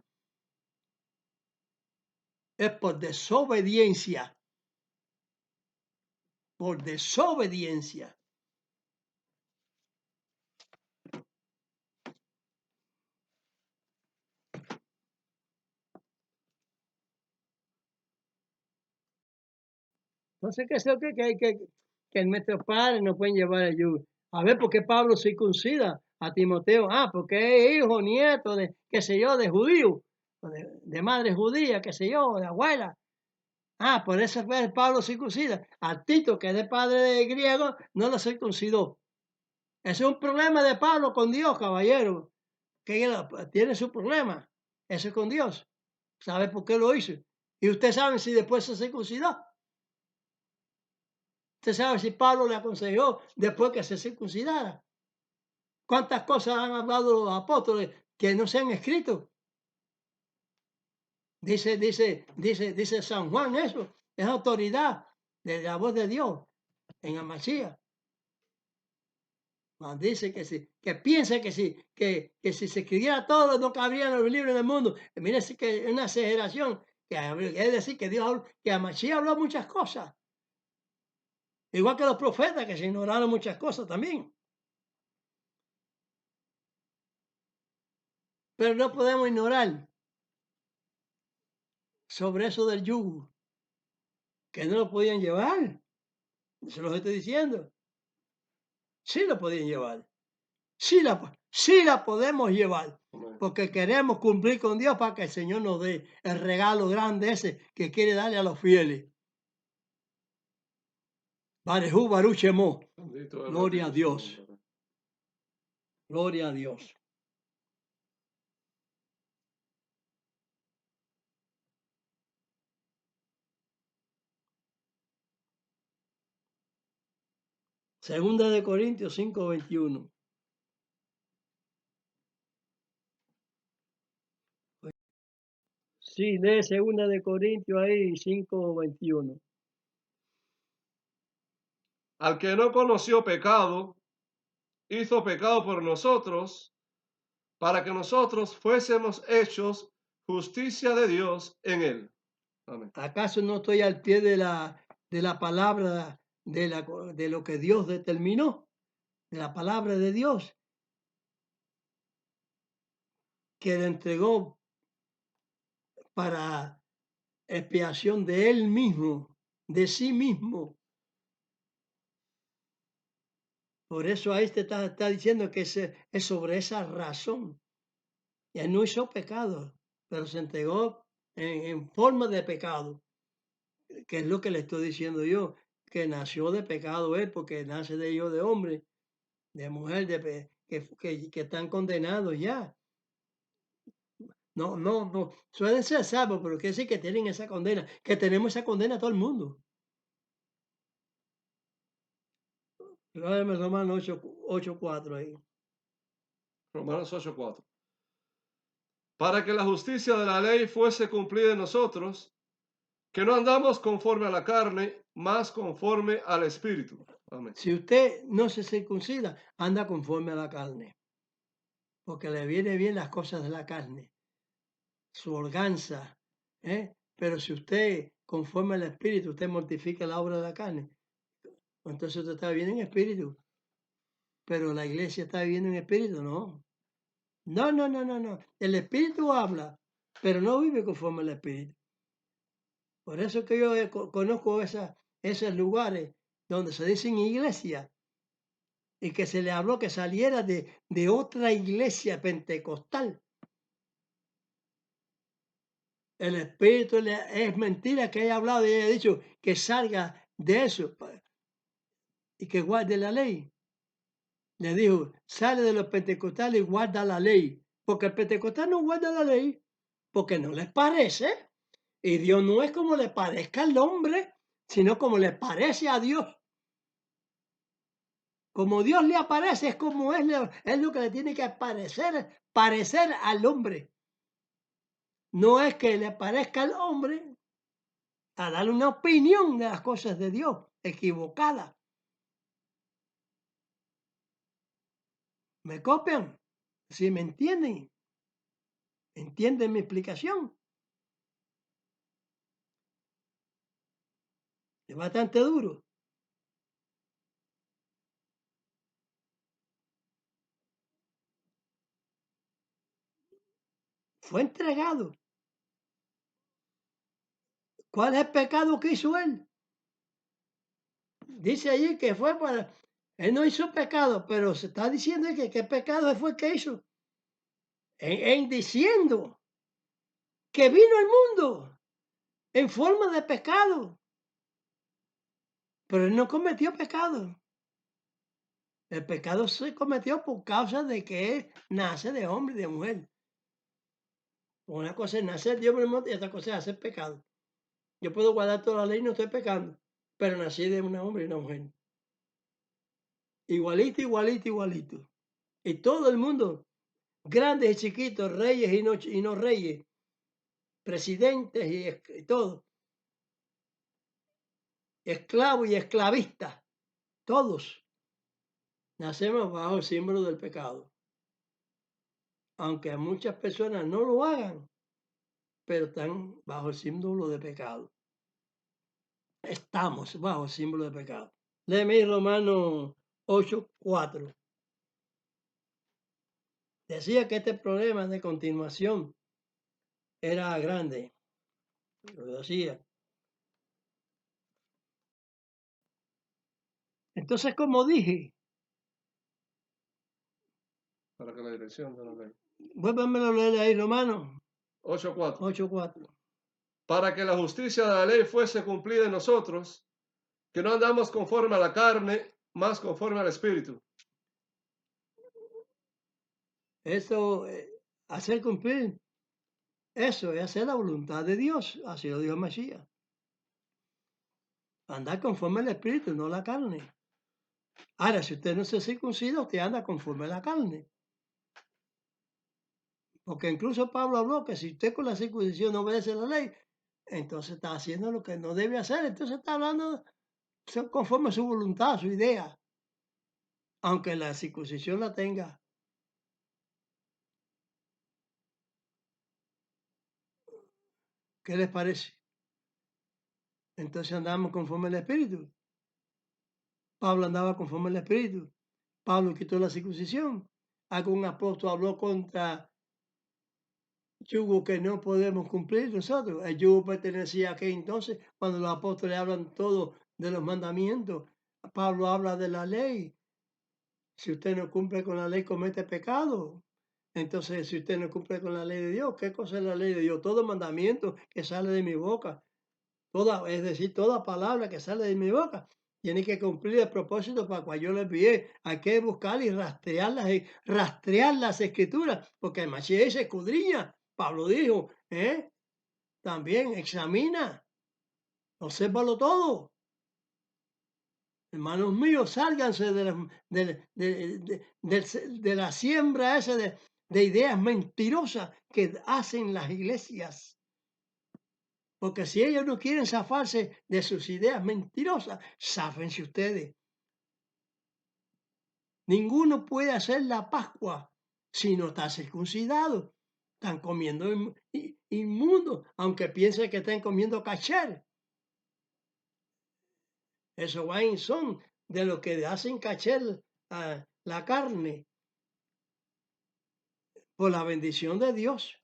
es por desobediencia. Por desobediencia. Entonces, ¿qué es lo que nuestros padres no pueden llevar el yugo? A ver, ¿por qué Pablo circuncida a Timoteo? Ah, porque es hijo, nieto de, qué sé yo, de judío, o de madre judía, qué sé yo, de abuela. Ah, por eso es Pablo circuncida. A Tito, que es de padre de griego, no lo circuncidó. Ese es un problema de Pablo con Dios, caballero. Que él tiene su problema. Eso es con Dios. ¿Sabe por qué lo hizo? Y usted sabe si después se circuncidó. Usted sabe si Pablo le aconsejó después que se circuncidara. ¿Cuántas cosas han hablado los apóstoles que no se han escrito? Dice San Juan eso. Es autoridad de la voz de Dios en Amasía. Dice que piensa que si se escribiera todo no cabrían los libros del mundo. Mire, que es una exageración. Es decir, que que Amasía habló muchas cosas. Igual que los profetas, que se ignoraron muchas cosas también. Pero no podemos ignorar sobre eso del yugo, que no lo podían llevar. Se los estoy diciendo. Sí lo podían llevar. Sí la podemos llevar. Porque queremos cumplir con Dios para que el Señor nos dé el regalo grande ese que quiere darle a los fieles. Barejú Baruch Shemo. Gloria a Dios. Gloria a Dios. Segunda de Corintios 5:21. Sí, lee segunda de Corintios ahí 5:21. Al que no conoció pecado, hizo pecado por nosotros, para que nosotros fuésemos hechos justicia de Dios en él. Amén. ¿Acaso no estoy al pie de la palabra de lo que Dios determinó? De la palabra de Dios, que le entregó para expiación de él mismo, de sí mismo. Por eso ahí te está diciendo que es sobre esa razón. Y él no hizo pecado, pero se entregó en forma de pecado, que es lo que le estoy diciendo yo, que nació de pecado él, porque nace de hijo de hombre, de mujer, que están condenados ya. No, suelen ser salvos, pero quiere decir que tienen esa condena, que tenemos esa condena a todo el mundo. Romanos 8:4 ahí. Romanos 8:4. Para que la justicia de la ley fuese cumplida en nosotros, que no andamos conforme a la carne, más conforme al Espíritu. Amén. Si usted no se circuncida, anda conforme a la carne, porque le viene bien las cosas de la carne, su holganza, ¿eh? Pero si usted conforme al Espíritu, usted mortifica la obra de la carne, entonces usted está bien en espíritu, pero la iglesia está viviendo en espíritu, ¿no? No. El Espíritu habla, pero no vive conforme al Espíritu. Por eso que yo conozco esos lugares donde se dicen iglesia y que se le habló que saliera de otra iglesia pentecostal. El Espíritu es mentira que haya hablado y haya dicho que salga de eso y que guarde la ley. Le dijo, sale de los pentecostales y guarda la ley. Porque el pentecostal no guarda la ley, porque no les parece. Y Dios no es como le parezca al hombre, sino como le parece a Dios. Como Dios le aparece, es como es lo que le tiene que parecer al hombre. No es que le parezca al hombre a darle una opinión de las cosas de Dios, equivocada. ¿Me copian? ¿Sí me entienden? ¿Entienden mi explicación? Es bastante duro. Fue entregado. ¿Cuál es el pecado que hizo él? Dice allí que fue para... Él no hizo pecado, pero se está diciendo que qué pecado fue el que hizo. En diciendo que vino al mundo en forma de pecado. Pero él no cometió pecado. El pecado se cometió por causa de que él nace de hombre y de mujer. Una cosa es nacer de hombre y mujer y otra cosa es hacer pecado. Yo puedo guardar toda la ley y no estoy pecando, pero nací de un hombre y una mujer. Igualito, igualito, igualito. Y todo el mundo, grandes y chiquitos, reyes y no reyes, presidentes y todo, esclavos y esclavistas, todos nacemos bajo el símbolo del pecado. Aunque a muchas personas no lo hagan, pero están bajo el símbolo de pecado. Estamos bajo el símbolo de pecado. Léeme Romanos 8:4. Decía que este problema de continuación era grande. Lo decía. Entonces, como dije, Para que la dirección de la ley. vuélvamelo a leer ahí, Romanos 8:4. 8:4. Para que la justicia de la ley fuese cumplida en nosotros, que no andamos conforme a la carne, más conforme al Espíritu. Eso, hacer cumplir, eso es hacer la voluntad de Dios. Así lo dijo Mesías. Andar conforme al Espíritu, no la carne. Ahora, si usted no se circuncida, usted anda conforme a la carne. Porque incluso Pablo habló que si usted con la circuncisión no obedece la ley, entonces está haciendo lo que no debe hacer. Entonces está hablando conforme a su voluntad, a su idea. Aunque la circuncisión la tenga. ¿Qué les parece? Entonces andamos conforme al Espíritu. Pablo andaba conforme al Espíritu. Pablo quitó la circuncisión. Algún apóstol habló contra yugo que no podemos cumplir nosotros. El yugo pertenecía a aquel entonces, cuando los apóstoles hablan todo de los mandamientos. Pablo habla de la ley. Si usted no cumple con la ley, comete pecado. Entonces, si usted no cumple con la ley de Dios, ¿qué cosa es la ley de Dios? Todo mandamiento que sale de mi boca, es decir, toda palabra que sale de mi boca, tiene que cumplir el propósito para cual yo le envié. Hay que buscar y rastrear las escrituras, porque el Mashiach se escudriña. Pablo dijo, también examina, obsérvalo todo. Hermanos míos, sálganse de la siembra esa de ideas mentirosas que hacen las iglesias. Porque si ellos no quieren zafarse de sus ideas mentirosas, záfense ustedes. Ninguno puede hacer la Pascua si no está circuncidado. Están comiendo inmundo, aunque piensen que están comiendo kasher. Eso va en son de lo que hacen kasher la carne por la bendición de Dios.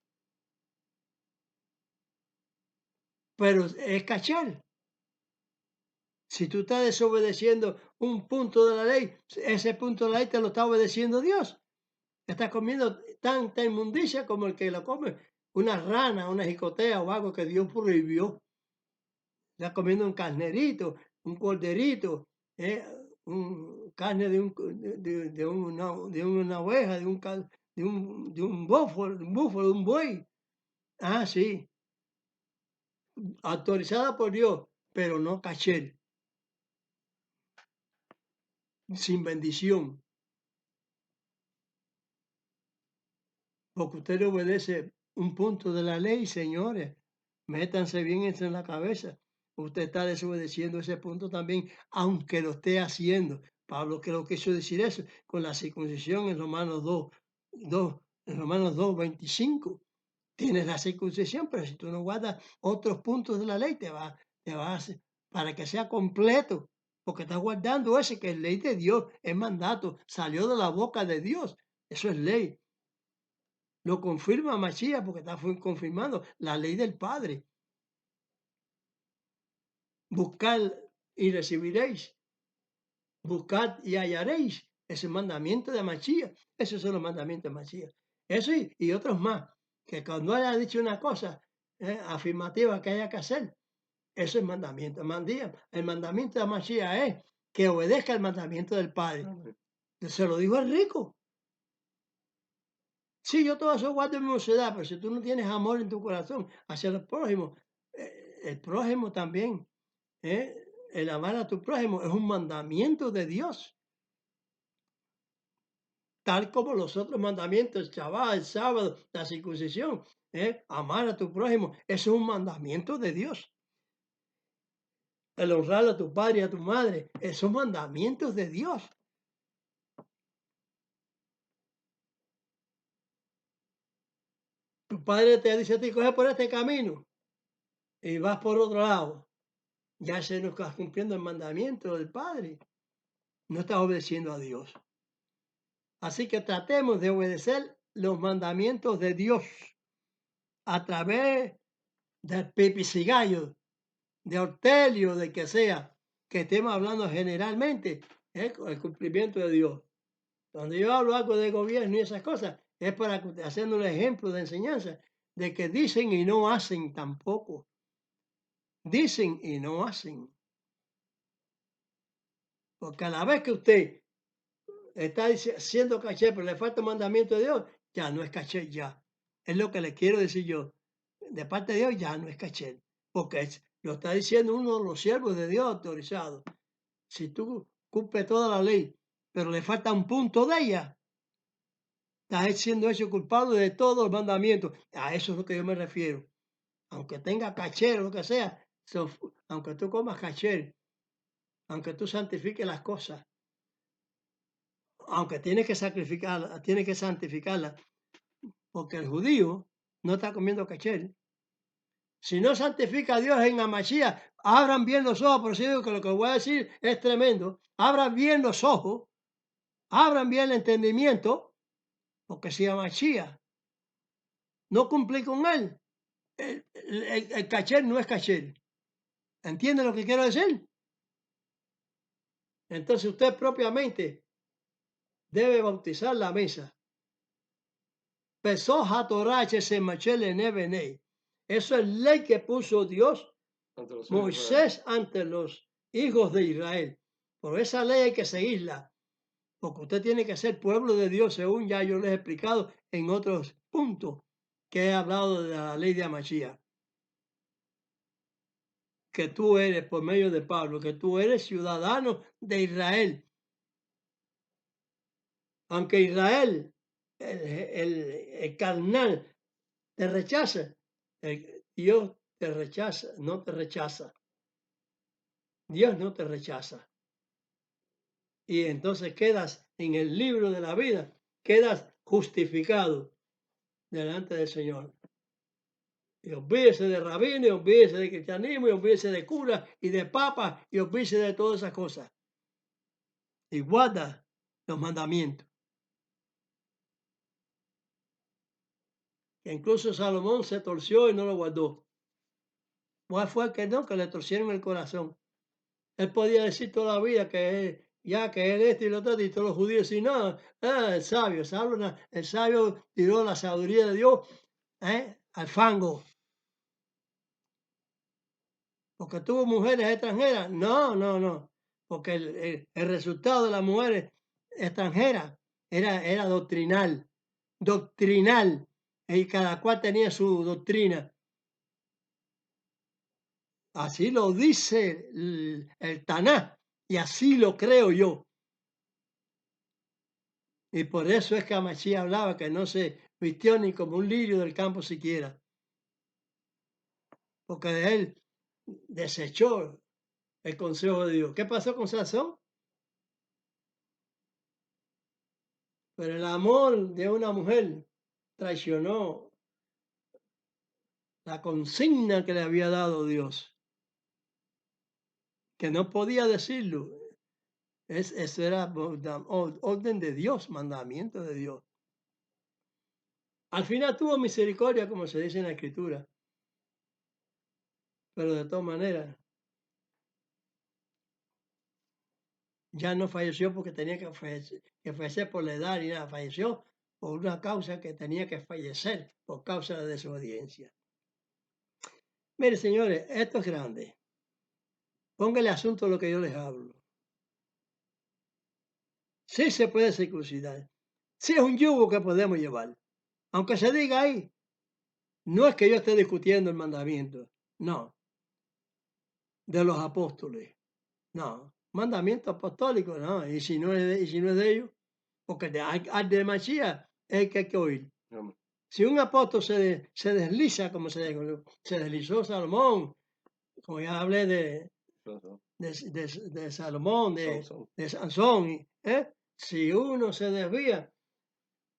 pero es cachar. Si tú estás desobedeciendo un punto de la ley, ese punto de la ley te lo está obedeciendo Dios. Estás comiendo tanta inmundicia como el que lo come una rana, una jicotea o algo que Dios prohibió. Estás comiendo un carnerito, un corderito, carne de una oveja, de un búfalo, de un buey. Ah, sí, autorizada por Dios, pero no caché, sin bendición. Porque usted le obedece un punto de la ley, señores. Métanse bien eso en la cabeza. Usted está desobedeciendo ese punto también, aunque lo esté haciendo. Pablo creo que quiso decir eso con la circuncisión en Romanos 2, en Romanos 2:25. Tienes la circuncisión, pero si tú no guardas otros puntos de la ley, te va a hacer para que sea completo, porque estás guardando ese que es ley de Dios, es mandato, salió de la boca de Dios. Eso es ley. Lo confirma Mashiach porque está confirmando la ley del Padre. Buscad y recibiréis. Buscad y hallaréis. Ese mandamiento de Mashiach. Esos son los mandamientos de Mashiach. Eso y otros más. Que cuando haya dicho una cosa afirmativa que haya que hacer, eso es mandamiento. El mandamiento de Mashiach es que obedezca el mandamiento del Padre. Se lo dijo el rico. Sí, yo todo eso guardo en mi mocedad, pero si tú no tienes amor en tu corazón hacia el prójimo también, ¿eh? El amar a tu prójimo es un mandamiento de Dios, tal como los otros mandamientos, el Shabbat, el sábado, la circuncisión, amar a tu prójimo, eso es un mandamiento de Dios. El honrar a tu padre y a tu madre, esos mandamientos de Dios. Tu padre te dice a ti, coge por este camino y vas por otro lado. Ya se nos está cumpliendo el mandamiento del Padre. No estás obedeciendo a Dios. Así que tratemos de obedecer los mandamientos de Dios a través del pipicigallo, de Ortelio, de que sea, que estemos hablando generalmente, con el cumplimiento de Dios. Cuando yo hablo algo de gobierno y esas cosas, es para haciendo un ejemplo de enseñanza de que dicen y no hacen tampoco. Dicen y no hacen. Porque a la vez que usted está siendo caché, pero le falta el mandamiento de Dios, ya no es caché, ya. Es lo que le quiero decir yo. De parte de Dios ya no es caché, porque lo está diciendo uno de los siervos de Dios autorizados. Si tú cumples toda la ley, pero le falta un punto de ella, estás siendo hecho culpable de todos los mandamientos. A eso es lo que yo me refiero. Aunque tenga caché o lo que sea, aunque tú comas caché, aunque tú santifiques las cosas, aunque tienes que sacrificarla, tienes que santificarla, porque el judío no está comiendo cachel. Si no santifica a Dios en Amashia, abran bien los ojos, por eso digo que lo que voy a decir es tremendo. Abran bien los ojos, abran bien el entendimiento, porque si Amashia no cumple con él, el cachel no es cachel. ¿Entiende lo que quiero decir? Entonces usted propiamente debe bautizar la mesa. Pesoja Torache se machele nevenei. Eso es ley que puso Dios, Moisés ante los hijos de Israel. Por esa ley hay que seguirla, porque usted tiene que ser pueblo de Dios, según ya yo les he explicado en otros puntos que he hablado de la ley de Amachía. Que tú eres, por medio de Pablo, que tú eres ciudadano de Israel. Aunque Israel, el carnal, te rechaza, Dios te rechaza, no te rechaza. Dios no te rechaza. Y entonces quedas en el libro de la vida, quedas justificado delante del Señor. Y olvídese de rabino, y olvídese de cristianismo, y olvídese de cura y de papa, y olvídese de todas esas cosas. Y guarda los mandamientos. Que incluso Salomón se torció y no lo guardó. ¿Cuál fue el que no? Que le torcieron el corazón. Él podía decir toda la vida que él, ya que él esto y lo otro, y todos los judíos decían, no, el sabio, el sabio tiró la sabiduría de Dios al fango, porque tuvo mujeres extranjeras. No, no, no, porque el resultado de las mujeres extranjeras era doctrinal, doctrinal, y cada cual tenía su doctrina. Así lo dice el Taná, y así lo creo yo. Y por eso es que Amachí hablaba que no se vistió ni como un lirio del campo siquiera, porque de él desechó el consejo de Dios. ¿Qué pasó con Sansón? Pero el amor de una mujer traicionó la consigna que le había dado Dios, que no podía decirlo. Eso era orden de Dios, mandamiento de Dios. Al final tuvo misericordia, como se dice en la Escritura, pero de todas maneras ya no falleció porque tenía que fallecer por la edad y nada, falleció por una causa que tenía que fallecer por causa de desobediencia. Mire, señores, esto es grande. Póngale asunto a lo que yo les hablo. Sí se puede circuncidar. Sí es un yugo que podemos llevar. Aunque se diga ahí, no es que yo esté discutiendo el mandamiento, no, de los apóstoles, no, mandamiento apostólico, no, y si no es de ellos, porque al de Mashiach es el que hay que oír. Amén. Si un apóstol se desliza como se deslizó Salomón, como ya hablé de Salomón, Sansón. de Sansón, si uno se desvía,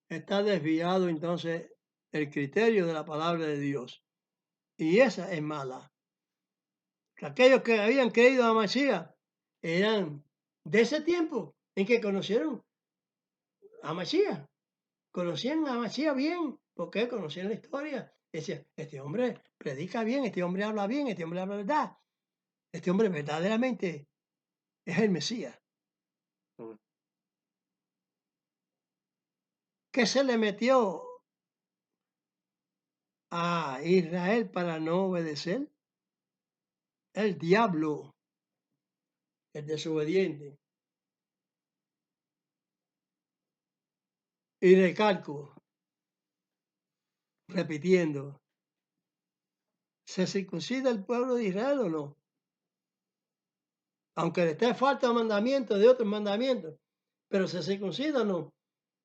está desviado entonces el criterio de la palabra de Dios. Y esa es mala. Aquellos que habían creído a Mashiach eran de ese tiempo en que conocieron a Mashiach. Conocían a Mashiach bien, porque conocían la historia. Decían, este hombre predica bien, este hombre habla bien, este hombre habla verdad. Este hombre verdaderamente es el Mesías. Amén. ¿Qué se le metió a Israel para no obedecer? El diablo, el desobediente. Y recalco, repitiendo, ¿se circuncida el pueblo de Israel o no? Aunque le esté falta mandamientos de otros mandamientos, pero se circuncida o no.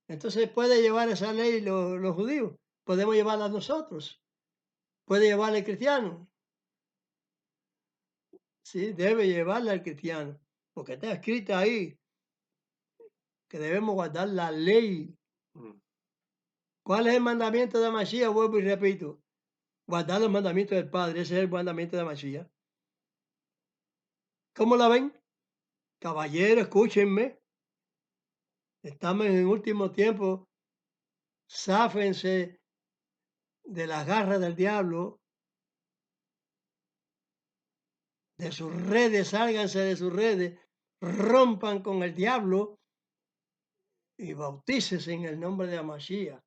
Entonces puede llevar esa ley los judíos, podemos llevarla nosotros, puede llevarla el cristiano, sí, debe llevarla el cristiano, porque está escrito ahí que debemos guardar la ley. Mm. ¿Cuál es el mandamiento de Mashiach? Vuelvo y repito, guardar los mandamientos del Padre, ese es el mandamiento de Mashiach. ¿Cómo la ven? Caballero, escúchenme, estamos en el último tiempo, záfense de las garras del diablo, de sus redes, sálganse de sus redes, rompan con el diablo y bautícese en el nombre de Mashiach,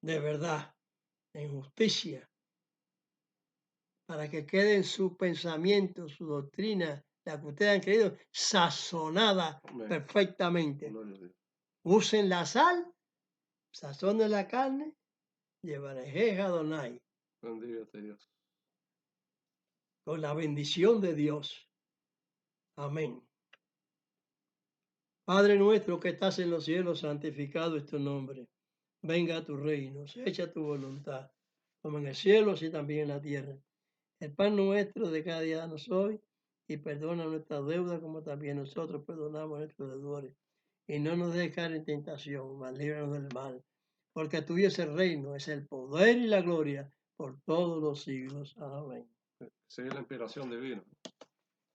de verdad, en justicia, para que queden sus pensamientos, su doctrina, la que ustedes han creído, sazonada Amén. perfectamente. Gloria a Dios. Usen la sal, sazonen la carne, llevaré Adonai, Bendígate Dios. con la bendición de Dios. Amén. Padre nuestro que estás en los cielos, santificado es tu nombre. Venga a tu reino, se echa tu voluntad, como en el cielo, así también en la tierra. El pan nuestro de cada día danos hoy, y perdona nuestras deudas como también nosotros perdonamos a nuestros deudores. Y no nos dejes caer en tentación, mas líbranos del mal. Porque tuyo es el reino, es el poder y la gloria por todos los siglos. Amén. Sigue la inspiración divina.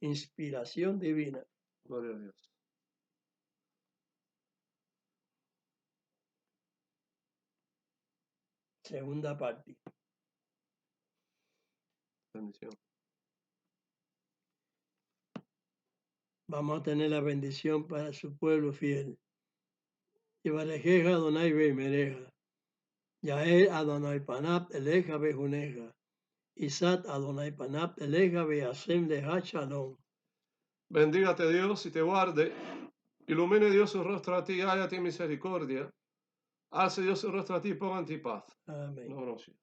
Inspiración divina. Gloria a Dios. Segunda parte. Bendición. Vamos a tener la bendición para su pueblo fiel. Yevarejeja Adonai Beimereja. Yael Adonai Panap Eleja Bejuneja. Isat Adonai Panap Eleja Beasem Leja Shalom. Bendígate Dios y te guarde. Ilumine Dios su rostro a ti, haya ti misericordia. Alce Dios su rostro a ti y ponga en ti paz. Amén. No, no, sí.